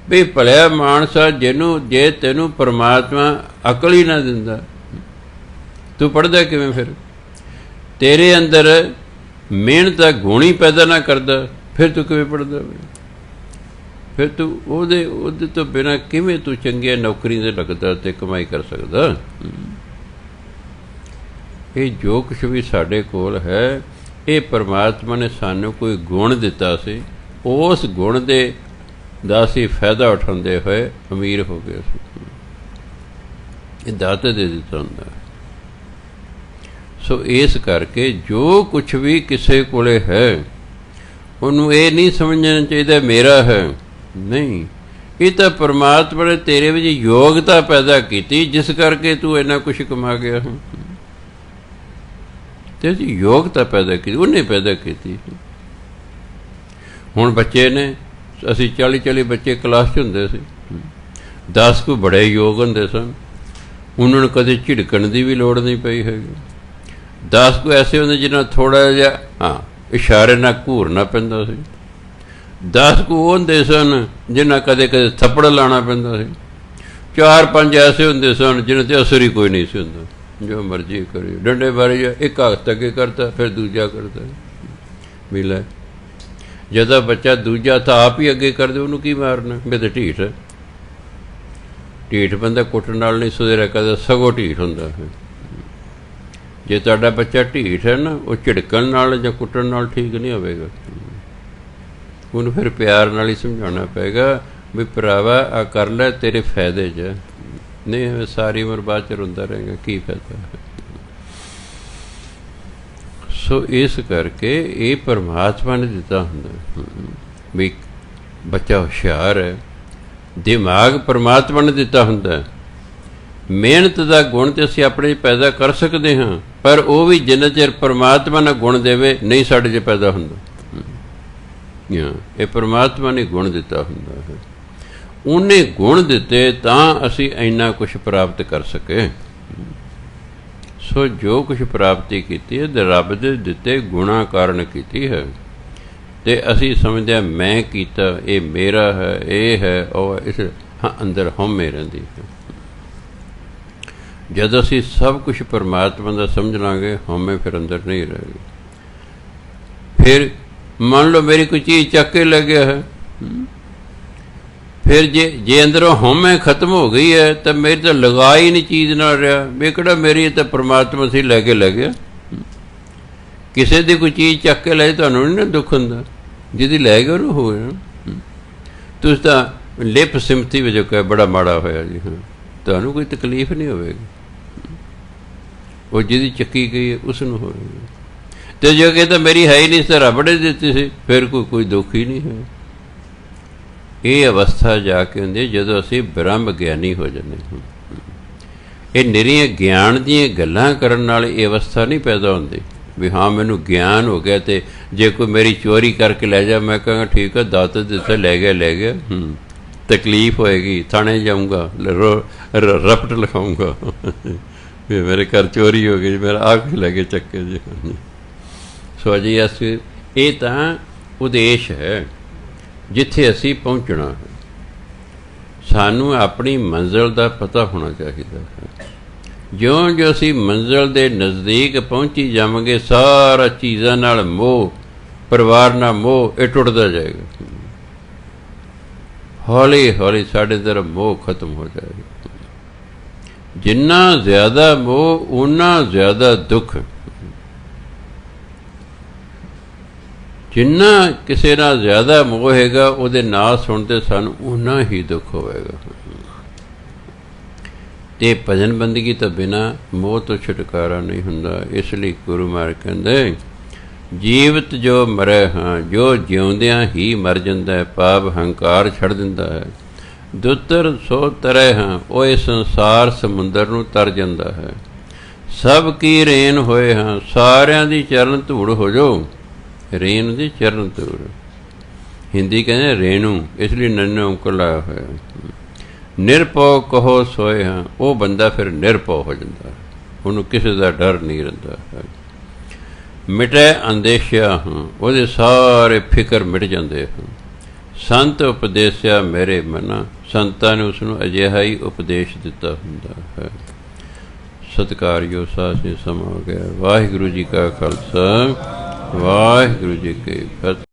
ਵੀ ਭਲਿਆ ਮਾਨਸਾ, ਜਿਹਨੂੰ ਜੇ ਤੈਨੂੰ ਪਰਮਾਤਮਾ ਅਕਲ ਹੀ ਨਾ ਦਿੰਦਾ, ਤੂੰ ਪੜ੍ਹਦਾ ਕਿਵੇਂ? ਫਿਰ ਤੇਰੇ ਅੰਦਰ ਮਿਹਨਤ ਦਾ ਗੁਣ ਹੀ ਪੈਦਾ ਨਾ ਕਰਦਾ, ਫਿਰ ਤੂੰ ਕਿਵੇਂ ਪੜ੍ਹਦਾ? ਫਿਰ ਤੂੰ ਉਹਦੇ ਤੋਂ ਬਿਨਾਂ ਕਿਵੇਂ ਤੂੰ ਚੰਗੀਆਂ ਨੌਕਰੀ 'ਤੇ ਲੱਗਦਾ ਅਤੇ ਕਮਾਈ ਕਰ ਸਕਦਾ? ਇਹ ਜੋ ਕੁਛ ਵੀ ਸਾਡੇ ਕੋਲ ਹੈ, ਇਹ ਪਰਮਾਤਮਾ ਨੇ ਸਾਨੂੰ ਕੋਈ ਗੁਣ ਦਿੱਤਾ ਸੀ, ਉਸ ਗੁਣ ਦਾ ਅਸੀਂ ਫਾਇਦਾ ਉਠਾਉਂਦੇ ਹੋਏ ਅਮੀਰ ਹੋ ਗਏ ਸੀ। ਇਹ ਦਾਤੇ ਦੇ ਦਿੱਤਾ ਹੁੰਦਾ। ਸੋ ਇਸ ਕਰਕੇ ਜੋ ਕੁਛ ਵੀ ਕਿਸੇ ਕੋਲ ਹੈ ਉਹਨੂੰ ਇਹ ਨਹੀਂ ਸਮਝਣਾ ਚਾਹੀਦਾ ਮੇਰਾ ਹੈ, ਨਹੀਂ। ਇਹ ਤਾਂ ਪਰਮਾਤਮਾ ਨੇ ਤੇਰੇ ਵਿੱਚ ਯੋਗਤਾ ਪੈਦਾ ਕੀਤੀ, ਜਿਸ ਕਰਕੇ ਤੂੰ ਇੰਨਾ ਕੁਛ ਕਮਾ ਗਿਆ ਹੈ। ਤੇ ਅਸੀਂ ਯੋਗਤਾ ਪੈਦਾ ਕੀਤੀ, ਉਹਨੇ ਪੈਦਾ ਕੀਤੀ। ਹੁਣ ਬੱਚੇ ਨੇ, ਅਸੀਂ 40 ਬੱਚੇ ਕਲਾਸ 'ਚ ਹੁੰਦੇ ਸੀ, 10 ਕੁ ਬੜੇ ਯੋਗ ਹੁੰਦੇ ਸਨ, ਉਹਨਾਂ ਨੂੰ ਕਦੇ ਝਿੜਕਣ ਦੀ ਵੀ ਲੋੜ ਨਹੀਂ ਪਈ ਹੈਗੀ। 10 ਕੁ ਐਸੇ ਹੁੰਦੇ ਜਿਹਨਾਂ ਥੋੜ੍ਹਾ ਜਿਹਾ ਇਸ਼ਾਰੇ ਨਾਲ ਘੂਰਨਾ ਪੈਂਦਾ ਸੀ। 10 ਕੁ ਉਹ ਹੁੰਦੇ ਸਨ ਜਿਹਨਾਂ ਕਦੇ ਥੱਪੜ ਲਾਉਣਾ ਪੈਂਦਾ ਸੀ। 4-5 ਐਸੇ ਹੁੰਦੇ ਸਨ ਜਿਹਨਾਂ 'ਤੇ ਅਸਰ ਹੀ ਕੋਈ ਨਹੀਂ ਸੀ ਹੁੰਦਾ। ਜੋ ਮਰਜ਼ੀ ਕਰੇ, ਡੰਡੇ ਮਾਰੀ ਜਾ, ਇੱਕ ਹੱਥ ਅੱਗੇ ਕਰਤਾ ਫਿਰ ਦੂਜਾ ਕਰਦਾ ਵੀ ਲੈ। ਜਦੋਂ ਬੱਚਾ ਦੂਜਾ ਤਾਂ ਆਪ ਹੀ ਅੱਗੇ ਕਰਦੇ, ਉਹਨੂੰ ਕੀ ਮਾਰਨਾ, ਵੀ ਤਾਂ ਢੀਠ ਹੈ। ਢੀਠ ਬੰਦਾ ਕੁੱਟਣ ਨਾਲ ਨਹੀਂ ਸੁਧਰਿਆ ਕਦੇ, ਸਗੋਂ ਢੀਠ ਹੁੰਦਾ ਹੈ। ਜੇ ਤੁਹਾਡਾ ਬੱਚਾ ਢੀਠ ਹੈ ਨਾ, ਉਹ ਝਿੜਕਣ ਨਾਲ ਜਾਂ ਕੁੱਟਣ ਨਾਲ ਠੀਕ ਨਹੀਂ ਹੋਵੇਗਾ। ਉਹਨੂੰ ਫਿਰ ਪਿਆਰ ਨਾਲ ਹੀ ਸਮਝਾਉਣਾ ਪਏਗਾ ਵੀ ਭਰਾਵਾ ਆ ਕਰ ਲੈ, ਤੇਰੇ ਫਾਇਦੇ 'ਚ, ਨਹੀਂ ਸਾਰੀ ਉਮਰ ਬਾਅਦ 'ਚ ਰੋਂਦਾ ਰਹੇਗਾ, ਕੀ ਫਾਇਦਾ। ਸੋ ਇਸ ਕਰਕੇ ਇਹ ਪਰਮਾਤਮਾ ਨੇ ਦਿੱਤਾ ਹੁੰਦਾ ਵੀ ਬੱਚਾ ਹੁਸ਼ਿਆਰ ਹੈ, ਦਿਮਾਗ ਪਰਮਾਤਮਾ ਨੇ ਦਿੱਤਾ ਹੁੰਦਾ। ਮਿਹਨਤ ਦਾ ਗੁਣ ਤਾਂ ਅਸੀਂ ਆਪਣੇ 'ਚ ਪੈਦਾ ਕਰ ਸਕਦੇ ਹਾਂ, ਪਰ ਉਹ ਵੀ ਜਿੰਨਾ ਚਿਰ ਪਰਮਾਤਮਾ ਨੇ ਗੁਣ ਦੇਵੇ ਨਹੀਂ ਸਾਡੇ 'ਚ ਪੈਦਾ ਹੁੰਦਾ। ਇਹ ਪਰਮਾਤਮਾ ਨੇ ਗੁਣ ਦਿੱਤਾ ਹੁੰਦਾ ਹੈ, ਉਹਨੇ ਗੁਣ ਦਿੱਤੇ ਤਾਂ ਅਸੀਂ ਇੰਨਾ ਕੁਛ ਪ੍ਰਾਪਤ ਕਰ ਸਕੇ। ਸੋ ਜੋ ਕੁਛ ਪ੍ਰਾਪਤੀ ਕੀਤੀ ਹੈ ਰੱਬ ਦੇ ਦਿੱਤੇ ਗੁਣਾਂ ਕਾਰਨ ਕੀਤੀ ਹੈ, ਅਤੇ ਅਸੀਂ ਸਮਝਦੇ ਹਾਂ ਮੈਂ ਕੀਤਾ, ਇਹ ਮੇਰਾ ਹੈ, ਇਹ ਹੈ ਉਹ, ਇਸ ਅੰਦਰ ਹਉਮੈ ਰਹਿੰਦੀ ਹੈ। ਜਦ ਅਸੀਂ ਸਭ ਕੁਛ ਪਰਮਾਤਮਾ ਦਾ ਸਮਝ ਲਾਂਗੇ, ਹਉਮੈ ਫਿਰ ਅੰਦਰ ਨਹੀਂ ਰਹੇਗੀ। ਫਿਰ ਮੰਨ ਲਓ ਮੇਰੀ ਕੋਈ ਚੀਜ਼ ਚੱਕ ਕੇ ਲੈ ਗਿਆ ਹੈ, ਫਿਰ ਜੇ ਅੰਦਰੋਂ ਹਉਮੈ ਖਤਮ ਹੋ ਗਈ ਹੈ ਤਾਂ ਮੇਰੀ ਤਾਂ ਲਗਾ ਹੀ ਨਹੀਂ ਚੀਜ਼ ਨਾਲ ਰਿਹਾ, ਵੀ ਕਿਹੜਾ ਮੇਰੀ ਤਾਂ ਪਰਮਾਤਮਾ ਸੀ ਲੈ ਕੇ ਲੈ ਗਿਆ। ਕਿਸੇ ਦੀ ਕੋਈ ਚੀਜ਼ ਚੱਕ ਕੇ ਲੈ ਤੁਹਾਨੂੰ ਨਹੀਂ ਨਾ ਦੁੱਖ ਹੁੰਦਾ, ਜਿਹਦੀ ਲੈ ਗਿਆ ਉਹਨੂੰ ਹੋ ਜਾਣਾ। ਤੁਸੀਂ ਤਾਂ ਲਿਪ ਸਿਮਤੀ ਵਜੋਂ ਕਹੇ ਬੜਾ ਮਾੜਾ ਹੋਇਆ ਜੀ, ਹਾਂ ਤੁਹਾਨੂੰ ਕੋਈ ਤਕਲੀਫ ਨਹੀਂ ਹੋਵੇਗੀ, ਉਹ ਜਿਹਦੀ ਚੱਕੀ ਗਈ ਹੈ ਉਸ ਨੂੰ ਹੋਵੇਗੀ। ਅਤੇ ਜੋ ਕਹਿੰਦਾ ਮੇਰੀ ਹੈ ਹੀ ਨਹੀਂ ਸੀ, ਰੱਬ ਨੇ ਦਿੱਤੀ ਸੀ, ਫਿਰ ਕੋਈ ਦੁੱਖ ਹੀ ਨਹੀਂ ਹੈ। ਇਹ ਅਵਸਥਾ ਜਾ ਕੇ ਹੁੰਦੀ ਜਦੋਂ ਅਸੀਂ ਬ੍ਰਹਮ ਗਿਆਨੀ ਹੋ ਜਾਂਦੇ ਹਾਂ। ਇਹ ਨਿਰੀਆਂ ਗਿਆਨ ਦੀਆਂ ਗੱਲਾਂ ਕਰਨ ਨਾਲ ਇਹ ਅਵਸਥਾ ਨਹੀਂ ਪੈਦਾ ਹੁੰਦੀ ਵੀ ਹਾਂ ਮੈਨੂੰ ਗਿਆਨ ਹੋ ਗਿਆ, ਅਤੇ ਜੇ ਕੋਈ ਮੇਰੀ ਚੋਰੀ ਕਰਕੇ ਲੈ ਜਾ ਮੈਂ ਕਹਾਂਗਾ ਠੀਕ ਹੈ ਦਾਤ ਦਿੱਤਾ ਲੈ ਗਿਆ ਤਕਲੀਫ ਹੋਏਗੀ, ਥਾਣੇ ਜਾਊਂਗਾ, ਰਪਟ ਲਿਖਾਊਂਗਾ ਵੀ ਮੇਰੇ ਘਰ ਚੋਰੀ ਹੋ ਗਈ, ਮੇਰਾ ਆਹ ਲੈ ਕੇ ਚੱਕੇ ਜੀ। ਸੋ ਜੀ ਅਸੀਂ ਇਹ ਤਾਂ ਉਦੇਸ਼ ਹੈ ਜਿੱਥੇ ਅਸੀਂ ਪਹੁੰਚਣਾ ਹੈ। ਸਾਨੂੰ ਆਪਣੀ ਮੰਜ਼ਿਲ ਦਾ ਪਤਾ ਹੋਣਾ ਚਾਹੀਦਾ ਹੈ। ਜਿਉਂ ਜੋ ਅਸੀਂ ਮੰਜ਼ਿਲ ਦੇ ਨਜ਼ਦੀਕ ਪਹੁੰਚੀ ਜਾਵਾਂਗੇ, ਸਾਰਾ ਚੀਜ਼ਾਂ ਨਾਲ ਮੋਹ, ਪਰਿਵਾਰ ਨਾਲ ਮੋਹ, ਇਹ ਟੁੱਟਦਾ ਜਾਏਗਾ। ਹੌਲੀ ਹੌਲੀ ਸਾਡੇ ਅੰਦਰ ਮੋਹ ਖਤਮ ਹੋ ਜਾਏਗਾ। ਜਿੰਨਾ ਜ਼ਿਆਦਾ ਮੋਹ ਓਨਾ ਜ਼ਿਆਦਾ ਦੁੱਖ। ਜਿੰਨਾ ਕਿਸੇ ਨਾਲ ਜ਼ਿਆਦਾ ਮੋਹ ਹੈਗਾ ਉਹਦੇ ਨਾਂ ਸੁਣ ਤੇ ਸਾਨੂੰ ਓਨਾ ਹੀ ਦੁੱਖ ਹੋਵੇਗਾ। ਅਤੇ ਭਜਨ ਬੰਦਗੀ ਤੋਂ ਬਿਨਾਂ ਮੋਹ ਤੋਂ ਛੁਟਕਾਰਾ ਨਹੀਂ ਹੁੰਦਾ। ਇਸ ਲਈ ਗੁਰੂ ਮਹਾਰਾਜ ਕਹਿੰਦੇ ਜੀਵਤ ਜੋ ਮਰੈ ਹਾਂ, ਜੋ ਜਿਉਂਦਿਆਂ ਹੀ ਮਰ ਜਾਂਦਾ ਹੈ, ਪਾਪ ਹੰਕਾਰ ਛੱਡ ਦਿੰਦਾ ਹੈ। ਦੁੱਤਰ ਸੋ ਤਰੈ ਹਾਂ, ਉਹ ਇਹ ਸੰਸਾਰ ਸਮੁੰਦਰ ਨੂੰ ਤਰ ਜਾਂਦਾ ਹੈ। ਸਭ ਕੀ ਰੇਨ ਹੋਏ ਹਾਂ, ਸਾਰਿਆਂ ਦੀ ਚਰਨ ਧੂੜ ਹੋ ਜਾਓ। ਰੇਨ ਦੀ ਚਰਨ ਧੂੜ, ਹਿੰਦੀ ਕਹਿੰਦੇ ਰੇਣੂ, ਇਸ ਲਈ ਨੰਨੂ ਕਲਾਇਆ ਹੋਇਆ। ਨਿਰਭਉ ਕਹੋ ਸੋਏ ਹਾਂ, ਉਹ ਬੰਦਾ ਫਿਰ ਨਿਰਭਉ ਹੋ ਜਾਂਦਾ, ਉਹਨੂੰ ਕਿਸੇ ਦਾ ਡਰ ਨਹੀਂ ਰਹਿੰਦਾ ਹੈ। ਮਿਟੈ ਅੰਦੇਸ਼ਿਆ ਹਾਂ, ਉਹਦੇ ਸਾਰੇ ਫਿਕਰ ਮਿਟ ਜਾਂਦੇ ਹਨ। ਸੰਤ ਉਪਦੇਸਿਆ ਮੇਰੇ ਮਨਾ, ਸੰਤਾਂ ਨੇ ਉਸ ਨੂੰ ਅਜਿਹਾ ਹੀ ਉਪਦੇਸ਼ ਦਿੱਤਾ ਹੁੰਦਾ ਹੈ। ਸਤਿਕਾਰਯੋਗ ਸਾਧ ਜੀ ਸਮਾਂ ਹੋ ਗਿਆ। ਵਾਹਿਗੁਰੂ ਜੀ ਕਾ ਖਾਲਸਾ, ਵਾਹਿਗੁਰੂ ਜੀ ਕੀ ਫਤਿਹ।